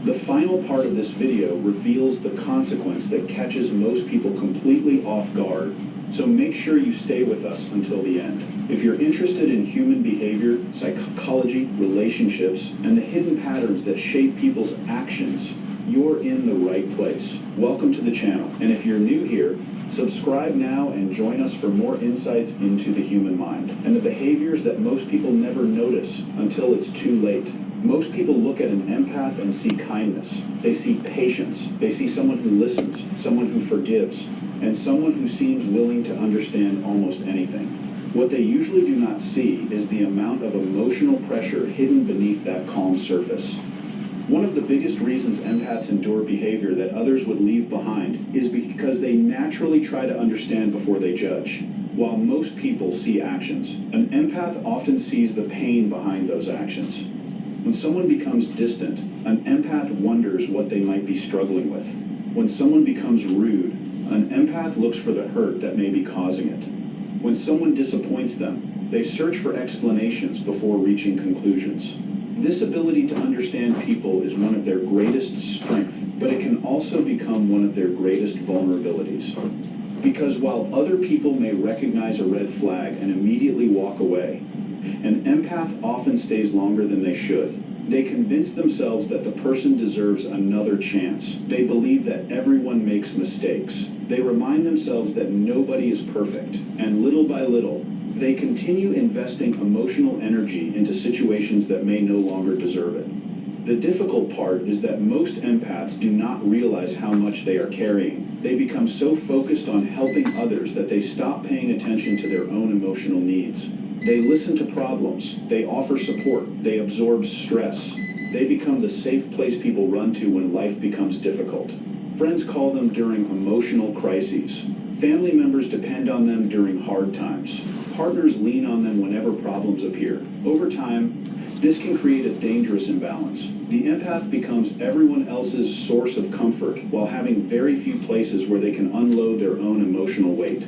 The final part of this video reveals the consequence that catches most people completely off guard, so make sure you stay with us until the end. If you're interested in human behavior, psychology, relationships, and the hidden patterns that shape people's actions, you're in the right place. Welcome to the channel, and if you're new here, subscribe now and join us for more insights into the human mind and the behaviors that most people never notice until it's too late. Most people look at an empath and see kindness. They see patience. They see someone who listens, someone who forgives, and someone who seems willing to understand almost anything. What they usually do not see is the amount of emotional pressure hidden beneath that calm surface. One of the biggest reasons empaths endure behavior that others would leave behind is because they naturally try to understand before they judge. While most people see actions, an empath often sees the pain behind those actions. When someone becomes distant, an empath wonders what they might be struggling with. When someone becomes rude, an empath looks for the hurt that may be causing it. When someone disappoints them, they search for explanations before reaching conclusions. This ability to understand people is one of their greatest strengths, but it can also become one of their greatest vulnerabilities. Because while other people may recognize a red flag and immediately walk away, an empath often stays longer than they should. They convince themselves that the person deserves another chance. They believe that everyone makes mistakes. They remind themselves that nobody is perfect, and little by little, they continue investing emotional energy into situations that may no longer deserve it. The difficult part is that most empaths do not realize how much they are carrying. They become so focused on helping others that they stop paying attention to their own emotional needs. They listen to problems, they offer support, they absorb stress. They become the safe place people run to when life becomes difficult. Friends call them during emotional crises. Family members depend on them during hard times. Partners lean on them whenever problems appear. Over time, this can create a dangerous imbalance. The empath becomes everyone else's source of comfort while having very few places where they can unload their own emotional weight.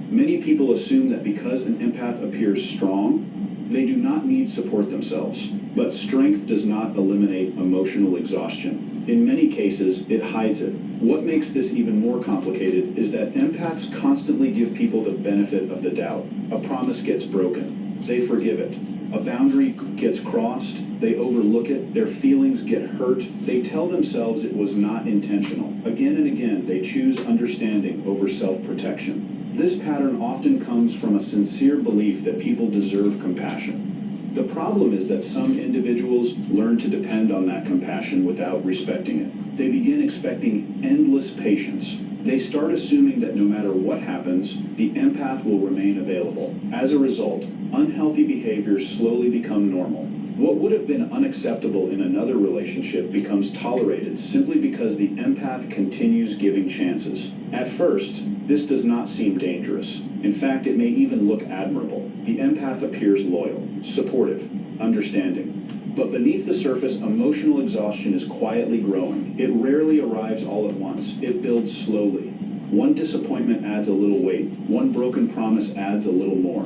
Many people assume that because an empath appears strong, they do not need support themselves. But strength does not eliminate emotional exhaustion. In many cases, it hides it. What makes this even more complicated is that empaths constantly give people the benefit of the doubt. A promise gets broken. They forgive it. A boundary gets crossed. They overlook it. Their feelings get hurt. They tell themselves it was not intentional. Again and again, they choose understanding over self-protection. This pattern often comes from a sincere belief that people deserve compassion. The problem is that some individuals learn to depend on that compassion without respecting it. They begin expecting endless patience. They start assuming that no matter what happens, the empath will remain available. As a result, unhealthy behaviors slowly become normal. What would have been unacceptable in another relationship becomes tolerated simply because the empath continues giving chances. At first, this does not seem dangerous. In fact, it may even look admirable. The empath appears loyal, supportive, understanding. But beneath the surface, emotional exhaustion is quietly growing. It rarely arrives all at once. It builds slowly. One disappointment adds a little weight. One broken promise adds a little more.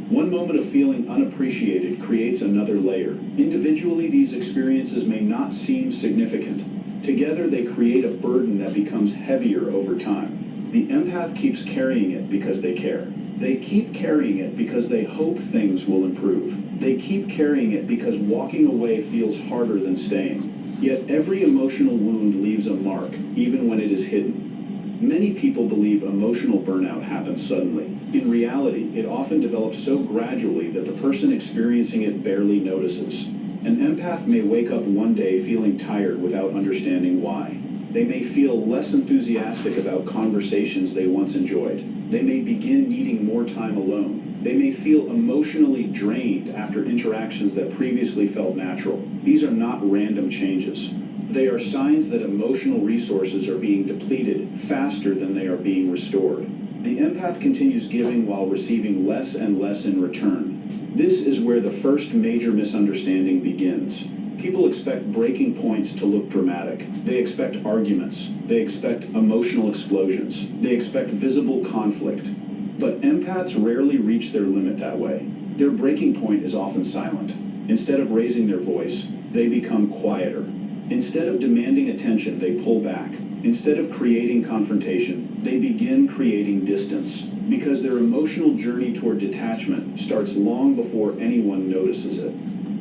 One moment of feeling unappreciated creates another layer. Individually, these experiences may not seem significant. Together, they create a burden that becomes heavier over time. The empath keeps carrying it because they care. They keep carrying it because they hope things will improve. They keep carrying it because walking away feels harder than staying. Yet every emotional wound leaves a mark, even when it is hidden. Many people believe emotional burnout happens suddenly. In reality, it often develops so gradually that the person experiencing it barely notices. An empath may wake up one day feeling tired without understanding why. They may feel less enthusiastic about conversations they once enjoyed. They may begin needing more time alone. They may feel emotionally drained after interactions that previously felt natural. These are not random changes. They are signs that emotional resources are being depleted faster than they are being restored. The empath continues giving while receiving less and less in return. This is where the first major misunderstanding begins. People expect breaking points to look dramatic. They expect arguments. They expect emotional explosions. They expect visible conflict. But empaths rarely reach their limit that way. Their breaking point is often silent. Instead of raising their voice, they become quieter. Instead of demanding attention, they pull back. Instead of creating confrontation, they begin creating distance. Because their emotional journey toward detachment starts long before anyone notices it.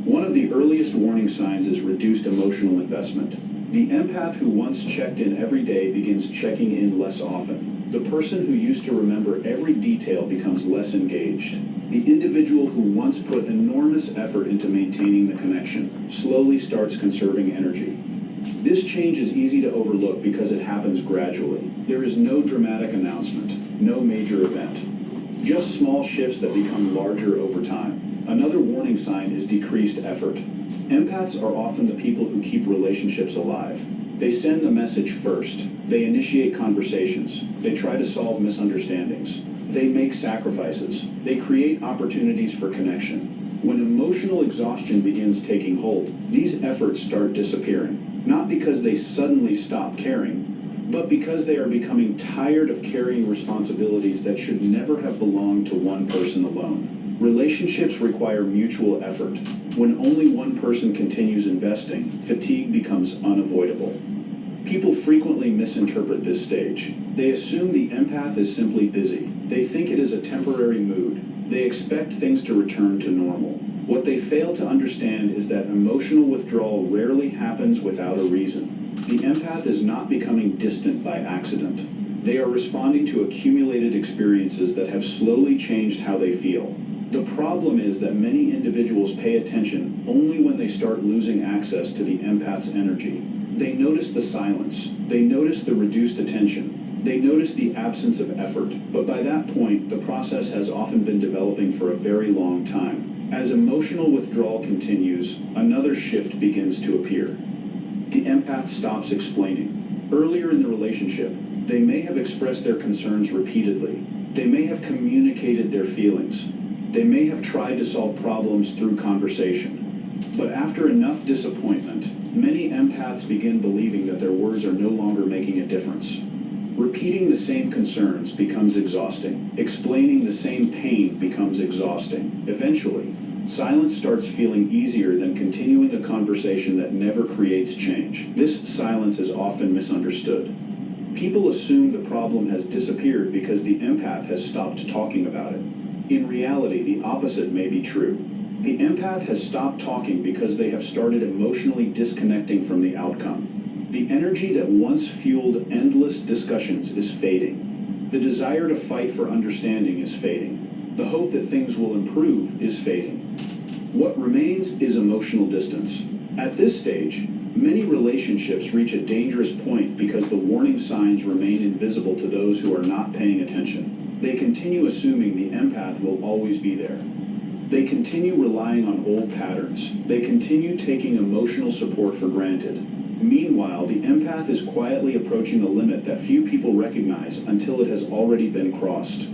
One of the earliest warning signs is reduced emotional investment. The empath who once checked in every day begins checking in less often. The person who used to remember every detail becomes less engaged. The individual who once put enormous effort into maintaining the connection slowly starts conserving energy. This change is easy to overlook because it happens gradually. There is no dramatic announcement, no major event. Just small shifts that become larger over time. Another warning sign is decreased effort. Empaths are often the people who keep relationships alive. They send the message first. They initiate conversations. They try to solve misunderstandings. They make sacrifices. They create opportunities for connection. When emotional exhaustion begins taking hold, these efforts start disappearing. Not because they suddenly stop caring, but because they are becoming tired of carrying responsibilities that should never have belonged to one person alone. Relationships require mutual effort. When only one person continues investing, fatigue becomes unavoidable. People frequently misinterpret this stage. They assume the empath is simply busy. They think it is a temporary mood. They expect things to return to normal. What they fail to understand is that emotional withdrawal rarely happens without a reason. The empath is not becoming distant by accident. They are responding to accumulated experiences that have slowly changed how they feel. The problem is that many individuals pay attention only when they start losing access to the empath's energy. They notice the silence. They notice the reduced attention. They notice the absence of effort. But by that point, the process has often been developing for a very long time. As emotional withdrawal continues, another shift begins to appear. The empath stops explaining. Earlier in the relationship, they may have expressed their concerns repeatedly. They may have communicated their feelings. They may have tried to solve problems through conversation. But after enough disappointment, many empaths begin believing that their words are no longer making a difference. Repeating the same concerns becomes exhausting. Explaining the same pain becomes exhausting. Eventually, silence starts feeling easier than continuing a conversation that never creates change. This silence is often misunderstood. People assume the problem has disappeared because the empath has stopped talking about it. In reality, the opposite may be true. The empath has stopped talking because they have started emotionally disconnecting from the outcome. The energy that once fueled endless discussions is fading. The desire to fight for understanding is fading. The hope that things will improve is fading. What remains is emotional distance. At this stage, many relationships reach a dangerous point because the warning signs remain invisible to those who are not paying attention. They continue assuming the empath will always be there. They continue relying on old patterns. They continue taking emotional support for granted. Meanwhile, the empath is quietly approaching the limit that few people recognize until it has already been crossed.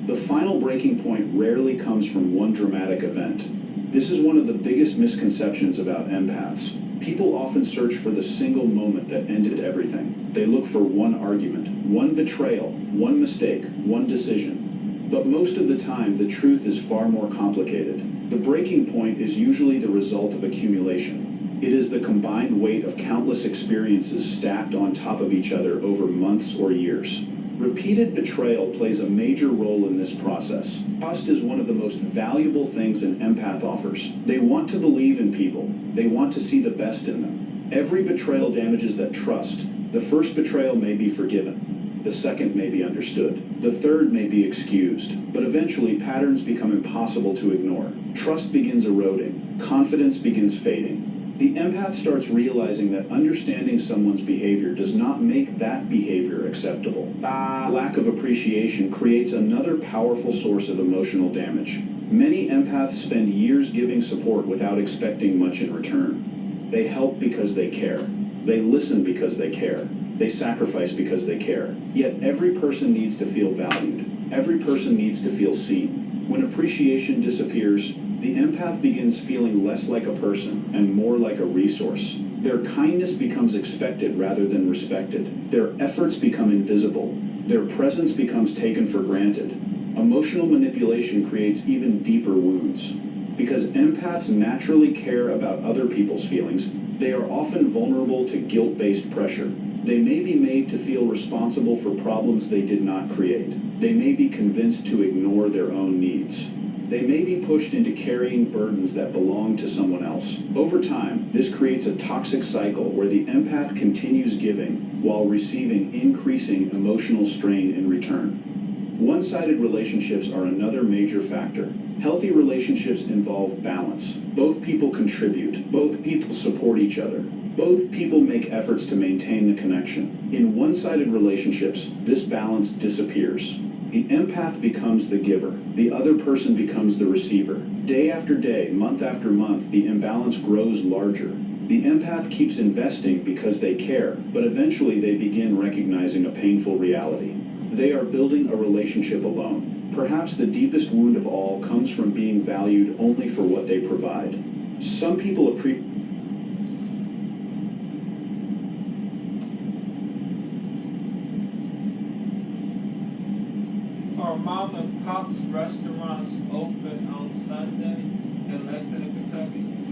The final breaking point rarely comes from one dramatic event. This is one of the biggest misconceptions about empaths. People often search for the single moment that ended everything. They look for one argument, one betrayal, one mistake, one decision. But most of the time, the truth is far more complicated. The breaking point is usually the result of accumulation. It is the combined weight of countless experiences stacked on top of each other over months or years. Repeated betrayal plays a major role in this process. Trust is one of the most valuable things an empath offers. They want to believe in people. They want to see the best in them. Every betrayal damages that trust. The first betrayal may be forgiven. The second may be understood. The third may be excused. But eventually, patterns become impossible to ignore. Trust begins eroding. Confidence begins fading. The empath starts realizing that understanding someone's behavior does not make that behavior acceptable. Lack of appreciation creates another powerful source of emotional damage. Many empaths spend years giving support without expecting much in return. They help because they care. They listen because they care. They sacrifice because they care. Yet every person needs to feel valued. Every person needs to feel seen. When appreciation disappears, the empath begins feeling less like a person and more like a resource. Their kindness becomes expected rather than respected. Their efforts become invisible. Their presence becomes taken for granted. Emotional manipulation creates even deeper wounds. Because empaths naturally care about other people's feelings, they are often vulnerable to guilt-based pressure. They may be made to feel responsible for problems they did not create. They may be convinced to ignore their own needs. They may be pushed into carrying burdens that belong to someone else. Over time, this creates a toxic cycle where the empath continues giving while receiving increasing emotional strain in return. One-sided relationships are another major factor. Healthy relationships involve balance. Both people contribute. Both people support each other. Both people make efforts to maintain the connection. In one-sided relationships, this balance disappears. The empath becomes the giver. The other person becomes the receiver. Day after day, month after month, the imbalance grows larger. The empath keeps investing because they care, but eventually they begin recognizing a painful reality. They are building a relationship alone. Perhaps the deepest wound of all comes from being valued only for what they provide. Some people appreciate Are mom and pop's restaurants open on Sunday in Lexington, Kentucky?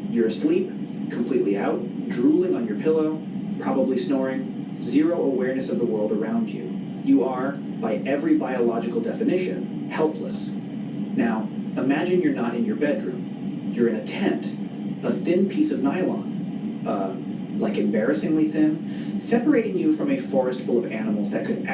You're asleep, completely out, drooling on your pillow, probably snoring, zero awareness of the world around you. You are, by every biological definition, helpless. Now, imagine you're not in your bedroom. You're in a tent, a thin piece of nylon, like embarrassingly thin, separating you from a forest full of animals that could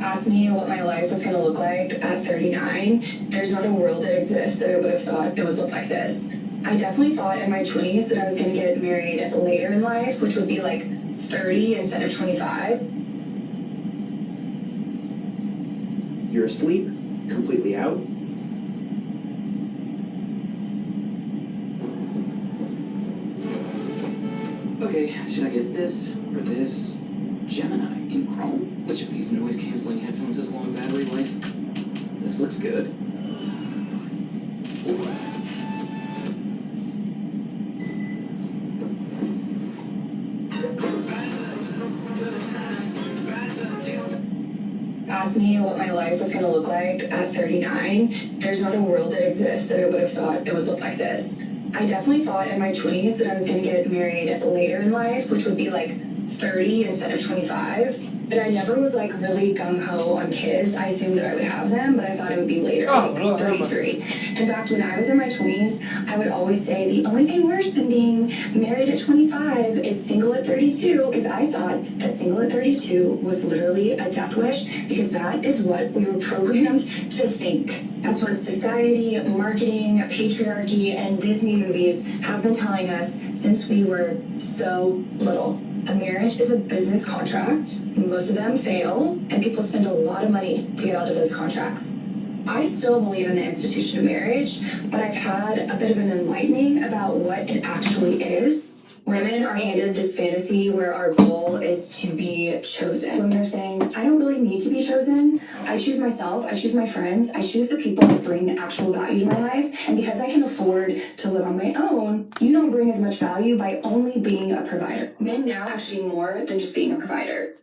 Asked me what my life was going to look like at 39. There's not a world that exists that I would have thought it would look like this. I definitely thought in my 20s that I was going to get married later in life, which would be like 30 instead of 25. You're asleep, completely out. Okay, should I get this or this? Gemini in Chrome? Which of these noise-canceling headphones has long battery life? This looks good. Asked me what my life was going to look like at 39. There's not a world that exists that I would have thought it would look like this. I definitely thought in my 20s that I was going to get married later in life, which would be like 30 instead of 25. But I never was like really gung-ho on kids. I assumed that I would have them, but I thought it would be later, like 33. In fact, when I was in my 20s, I would always say the only thing worse than being married at 25 is single at 32, because I thought that single at 32 was literally a death wish, because that is what we were programmed to think. That's what society, marketing, patriarchy, and Disney movies have been telling us since we were so little. A marriage is a business contract. Most of them fail, and people spend a lot of money to get out of those contracts. I still believe in the institution of marriage, but I've had a bit of an enlightening about what it actually is. Women are handed this fantasy where our goal is to be chosen. Women are saying, I don't really need to be chosen. I choose myself, I choose my friends, I choose the people that bring actual value to my life. And because I can afford to live on my own, you don't bring as much value by only being a provider. Men now have to be more than just being a provider.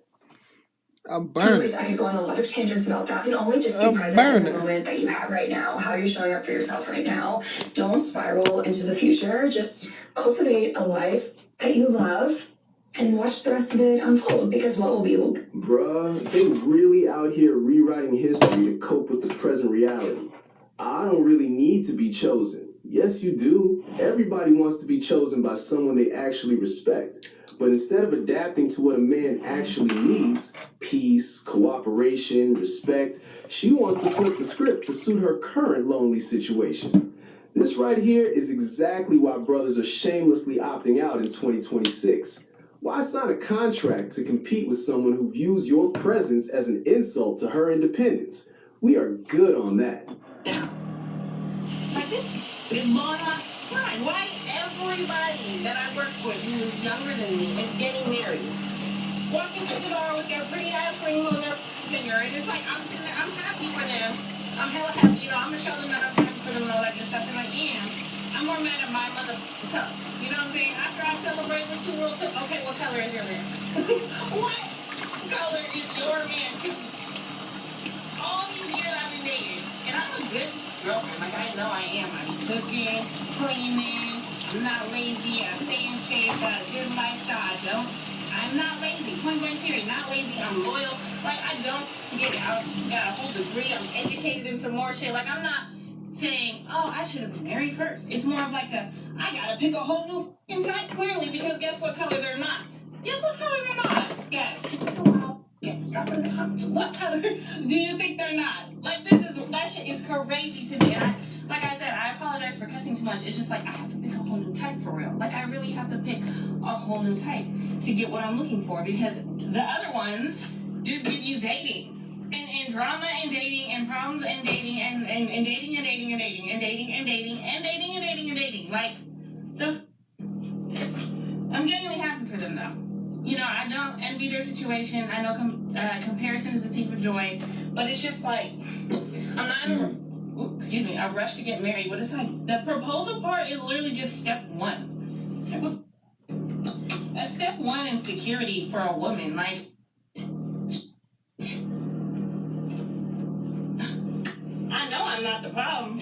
Anyways, I could go on a lot of tangents about that. You can only just be present in the moment that you have right now, how you're showing up for yourself right now. Don't spiral into the future. Just cultivate a life that you love and watch the rest of it unfold, because what will be will be. Bruh, they really out here rewriting history to cope with the present reality. I don't really need to be chosen. Yes, you do. Everybody wants to be chosen by someone they actually respect. But instead of adapting to what a man actually needs, peace, cooperation, respect, she wants to flip the script to suit her current lonely situation. This right here is exactly why brothers are shamelessly opting out in 2026. Why sign a contract to compete with someone who views your presence as an insult to her independence? We are good on that. Like this is blowing my mind. Why everybody that I work with who is younger than me is getting married? Walking through the door with their pretty ass ring on their finger, and it's like I'm sitting there, I'm happy for them. I'm hella happy, you know, I'm gonna show them that I'm happy for them and all that good stuff, and I am. I'm more mad at my mother self. You know what I'm saying? After I celebrate with you real quick, okay, what color is your man? What color is your man? All these years I've been dating, and I'm a good girlfriend, like I know I am. I be cooking, cleaning, I'm not lazy, I stay in shape, got a good lifestyle, I'm not lazy, point blank period, not lazy, I'm loyal, like I don't get it, I got a whole degree, I'm educated in some more shit, like I'm not saying, oh, I should have been married first. It's more of like I gotta pick a whole new f***ing type, clearly, because guess what color they're not? Guess what color they're not? Guess. Guess. Drop it in the comments. What color do you think they're not? Like, that shit is crazy to me. And like I said, I apologize for cussing too much. It's just like, I have to pick a whole new type for real. Like, I really have to pick a whole new type to get what I'm looking for, because the other ones just give you dating. And drama and dating and problems and dating and dating and dating and dating and dating and dating and dating and dating and dating. Like, I'm genuinely happy for them though. You know, I don't envy their situation. I know comparison is a thief of joy, but it's just like, I'm not in a rush to get married. But it's like, the proposal part is literally just step one. That's step one in security for a woman. Like, I know I'm I'm not the problem,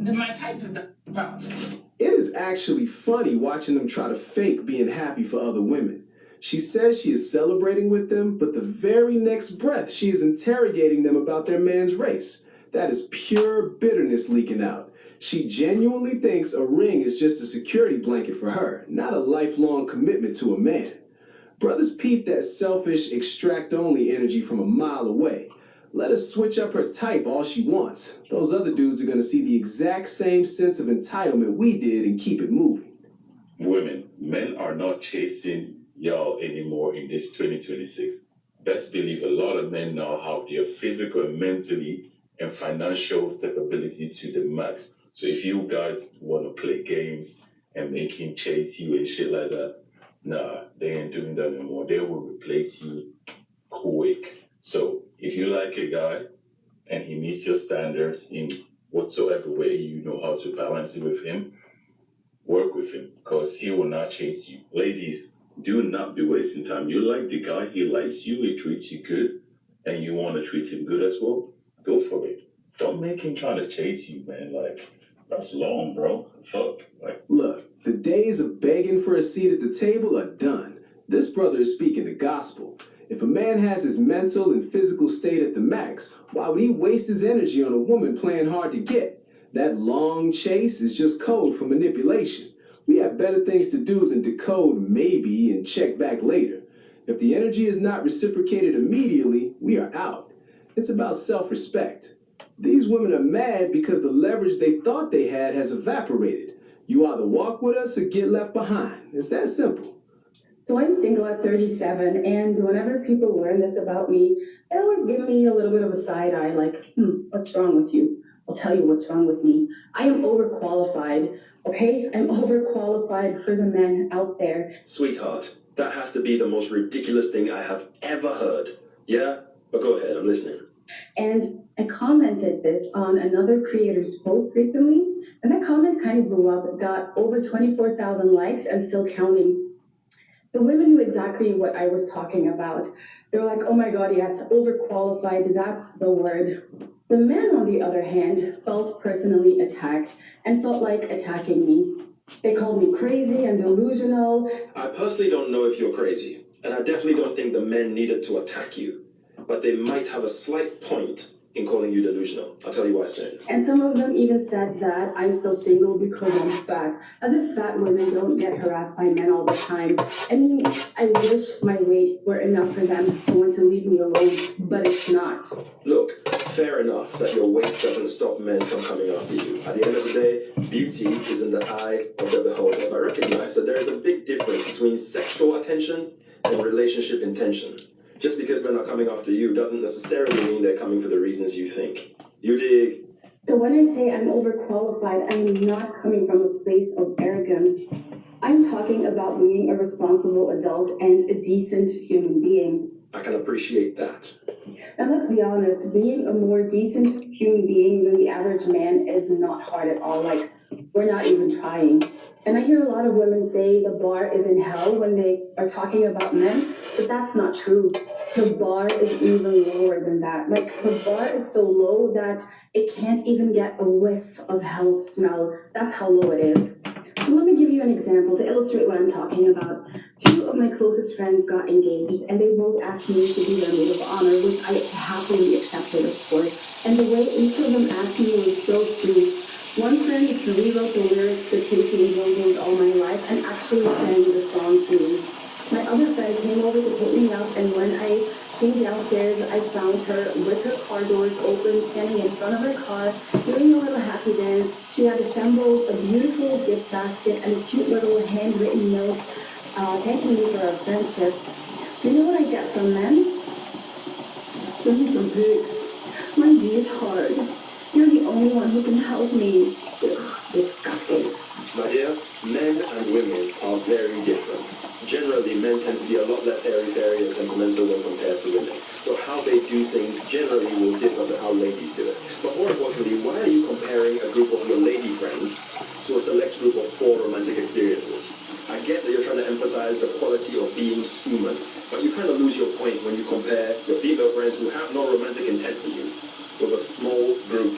then my type is the problem. It is actually funny watching them try to fake being happy for other women. She says she is celebrating with them, but the very next breath she is interrogating them about their man's race. That is pure bitterness leaking out. She genuinely thinks a ring is just a security blanket for her, not a lifelong commitment to a man. Brothers peep that selfish, extract-only energy from a mile away. Let her switch up her type all she wants. Those other dudes are going to see the exact same sense of entitlement we did and keep it moving. Women, men are not chasing y'all anymore in this 2026. Best believe a lot of men now have their physical, mentally, and financial stability to the max. So if you guys want to play games and make him chase you and shit like that, nah, they ain't doing that anymore. They will replace you quick. So if you like a guy and he meets your standards in whatsoever way you know how to balance it with him, work with him because he will not chase you. Ladies, do not be wasting time. You like the guy, he likes you, he treats you good, and you want to treat him good as well, go for it. Don't make him try to chase you, man. Like, that's long, bro. Fuck. Like, look, the days of begging for a seat at the table are done. This brother is speaking the gospel. If a man has his mental and physical state at the max, why would he waste his energy on a woman playing hard to get? That long chase is just code for manipulation. We have better things to do than decode maybe and check back later. If the energy is not reciprocated immediately, we are out. It's about self-respect. These women are mad because the leverage they thought they had has evaporated. You either walk with us or get left behind. It's that simple. So I'm single at 37, and whenever people learn this about me, they always give me a little bit of a side eye, like, what's wrong with you? I'll tell you what's wrong with me. I am overqualified, okay? I'm overqualified for the men out there. Sweetheart, that has to be the most ridiculous thing I have ever heard. Yeah? But go ahead, I'm listening. And I commented this on another creator's post recently, and that comment kind of blew up. It got over 24,000 likes and still counting. The women knew exactly what I was talking about. They were like, oh my God, yes, overqualified, that's the word. The men, on the other hand, felt personally attacked and felt like attacking me. They called me crazy and delusional. I personally don't know if you're crazy, and I definitely don't think the men needed to attack you. But they might have a slight point in calling you delusional. I'll tell you why soon. And some of them even said that I'm still single because I'm fat. As if fat women don't get harassed by men all the time. I mean, I wish my weight were enough for them to want to leave me alone, but it's not. Look, fair enough that your weight doesn't stop men from coming after you. At the end of the day, beauty is in the eye of the beholder. But recognize that there is a big difference between sexual attention and relationship intention. Just because men are coming after you doesn't necessarily mean they're coming for the reasons you think. You dig? So when I say I'm overqualified, I'm not coming from a place of arrogance. I'm talking about being a responsible adult and a decent human being. I can appreciate that. And let's be honest, being a more decent human being than the average man is not hard at all. Like, we're not even trying. And I hear a lot of women say the bar is in hell when they are talking about men, but that's not true. The bar is even lower than that. Like, the bar is so low that it can't even get a whiff of hell's smell. That's how low it is. So let me give you an example to illustrate what I'm talking about. Two of my closest friends got engaged, and they both asked me to be their maid of honor, which I happily accepted, of course. And the way each of them asked me was so sweet. One friend rewrote the lyrics to Casey and JoJo's All My Life and actually sang the song to me. My other friend came over to pick me up, and when I came downstairs, I found her with her car doors open, standing in front of her car, doing a little happy dance. She had assembled a beautiful gift basket and a cute little handwritten note thanking me for our friendship. You know what I get from men? Send me some pics. My D is hard. You're the only one who can help me. Ugh, disgusting. My dear, men and women are very different. Generally, men tend to be a lot less airy-fairy and sentimental when compared to women. So how they do things generally will differ to how ladies do it. But more importantly, why are you comparing a group of your lady friends to a select group of 4 romantic experiences? I get that you're trying to emphasize the quality of being human, but you kind of lose your point when you compare your female friends who have no romantic intent for you with a small group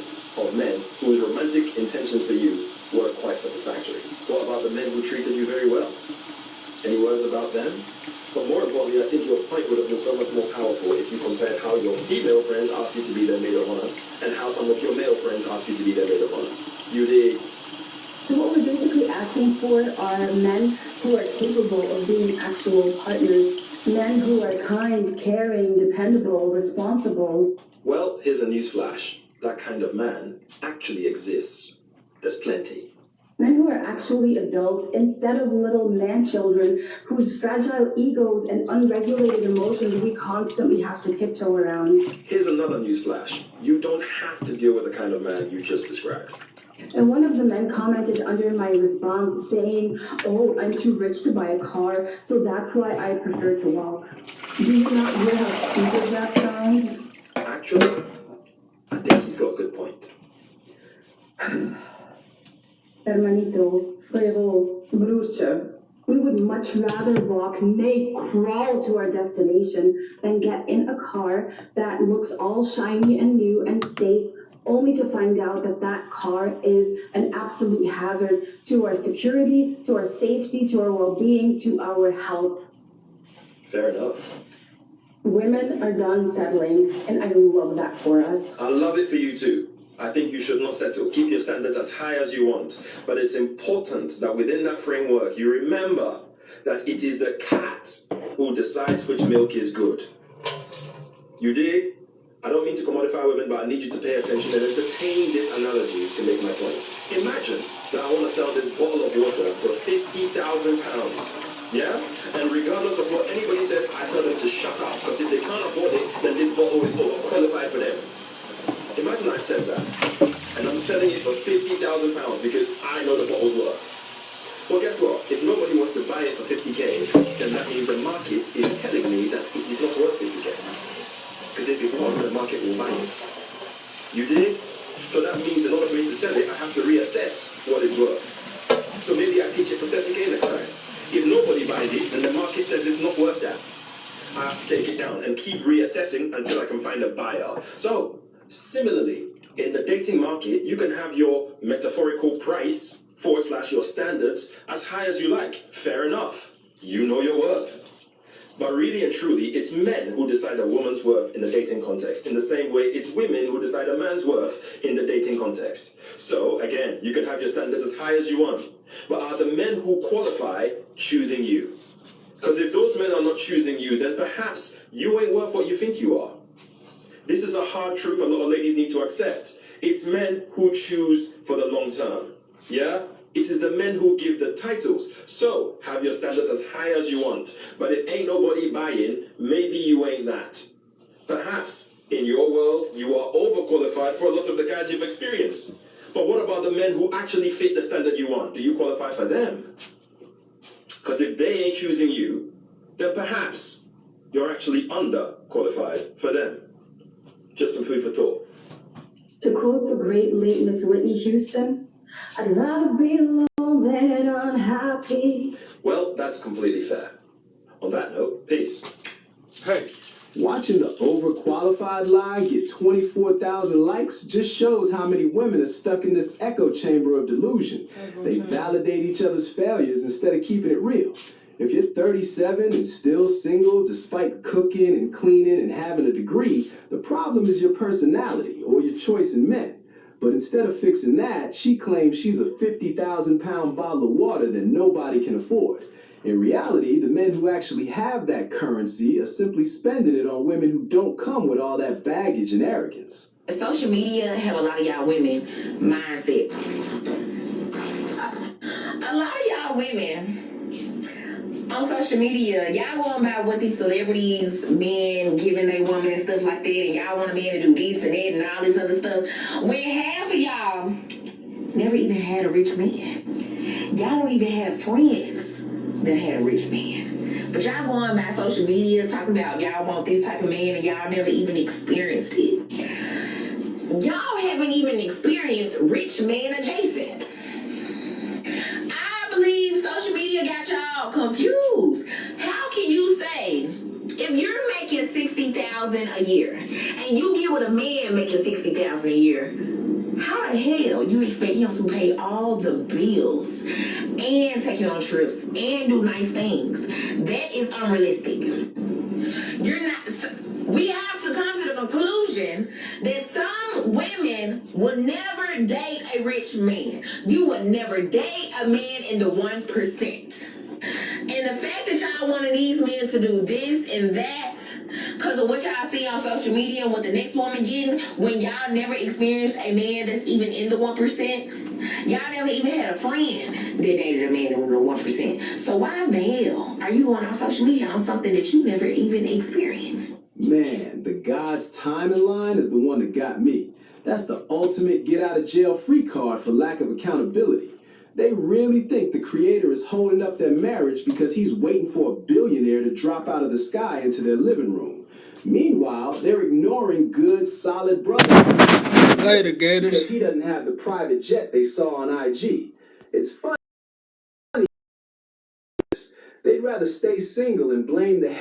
some of your male friends ask you to be their maid of honor. You dig? So what we're basically asking for are men who are capable of being actual partners, men who are kind, caring, dependable, responsible. Well, here's a newsflash. That kind of man actually exists. There's plenty. Men who are actually adults instead of little man-children whose fragile egos and unregulated emotions we constantly have to tiptoe around. Here's another newsflash. You don't have to deal with the kind of man you just described. And one of the men commented under my response saying, "Oh, I'm too rich to buy a car, so that's why I prefer to walk." Do you not hear how stupid that sounds? Actually, I think he's got a good point. Hermanito, frérot, bruce, we would much rather walk, nay, crawl to our destination than get in a car that looks all shiny and new and safe, only to find out that that car is an absolute hazard to our security, to our safety, to our well-being, to our health. Fair enough. Women are done settling, and I love that for us. I love it for you too. I think you should not settle. Keep your standards as high as you want. But it's important that within that framework, you remember that it is the cat who decides which milk is good. You dig? I don't mean to commodify women, but I need you to pay attention and entertain this analogy to make my point. Imagine that I want to sell this bottle of water for £50,000. Yeah? And regardless of what anybody says, I tell them to shut up. Because if they can't afford it, then this bottle is overqualified for them. Imagine I said that, and I'm selling it for £50,000 because I know the bottle's worth. Well, guess what? If nobody wants to buy it for 50k, then that means the market is telling me that it is not worth 50k. Because if it was, the market will buy it. You dig? So that means in order for me to sell it, I have to reassess what it's worth. So maybe I pitch it for 30k next time. If nobody buys it, then the market says it's not worth that. I have to take it down and keep reassessing until I can find a buyer. So, similarly, in the dating market, you can have your metaphorical price / your standards as high as you like. Fair enough. You know your worth. But really and truly, it's men who decide a woman's worth in the dating context. In the same way, it's women who decide a man's worth in the dating context. So, again, you can have your standards as high as you want. But are the men who qualify choosing you? Because if those men are not choosing you, then perhaps you ain't worth what you think you are. This is a hard truth a lot of ladies need to accept. It's men who choose for the long term. Yeah? It is the men who give the titles. So, have your standards as high as you want. But if ain't nobody buying, maybe you ain't that. Perhaps, in your world, you are overqualified for a lot of the guys you've experienced. But what about the men who actually fit the standard you want? Do you qualify for them? Because if they ain't choosing you, then perhaps you're actually underqualified for them. Just some food for thought. To quote the great late Miss Whitney Houston, I'd rather be alone than unhappy. Well, that's completely fair. On that note, peace. Hey, watching the overqualified line get 24,000 likes just shows how many women are stuck in this echo chamber of delusion. They validate each other's failures instead of keeping it real. If you're 37 and still single despite cooking and cleaning and having a degree, the problem is your personality or your choice in men. But instead of fixing that, she claims she's a 50,000-pound bottle of water that nobody can afford. In reality, the men who actually have that currency are simply spending it on women who don't come with all that baggage and arrogance. Social media have a lot of y'all women mindset. A lot of y'all women on social media, y'all going by what these celebrities, men giving their woman and stuff like that, and y'all want a man to do this and that and all this other stuff. When half of y'all never even had a rich man. Y'all don't even have friends that had a rich man. But y'all going by social media talking about y'all want this type of man and y'all never even experienced it. Y'all haven't even experienced rich man adjacent. I believe social media got y'all confused. How can you say if you're making $60,000 a year and you get with a man making $60,000 a year, how the hell you expect him to pay all the bills and take you on trips and do nice things? That is unrealistic. You're not. We have to come to the conclusion that some women will never date a rich man. You will never date a man in the 1%. And the fact that y'all wanted these men to do this and that because of what y'all see on social media and what the next woman getting, when y'all never experienced a man that's even in the 1%, y'all never even had a friend that dated a man in the 1%. So why the hell are you going on social media on something that you never even experienced? Man, the God's timing line is the one that got me. That's the ultimate get out of jail free card for lack of accountability. They really think the creator is holding up their marriage because he's waiting for a billionaire to drop out of the sky into their living room. Meanwhile, they're ignoring good, solid brothers. Later, Gators. Because he doesn't have the private jet they saw on IG. It's funny. They'd rather stay single and blame the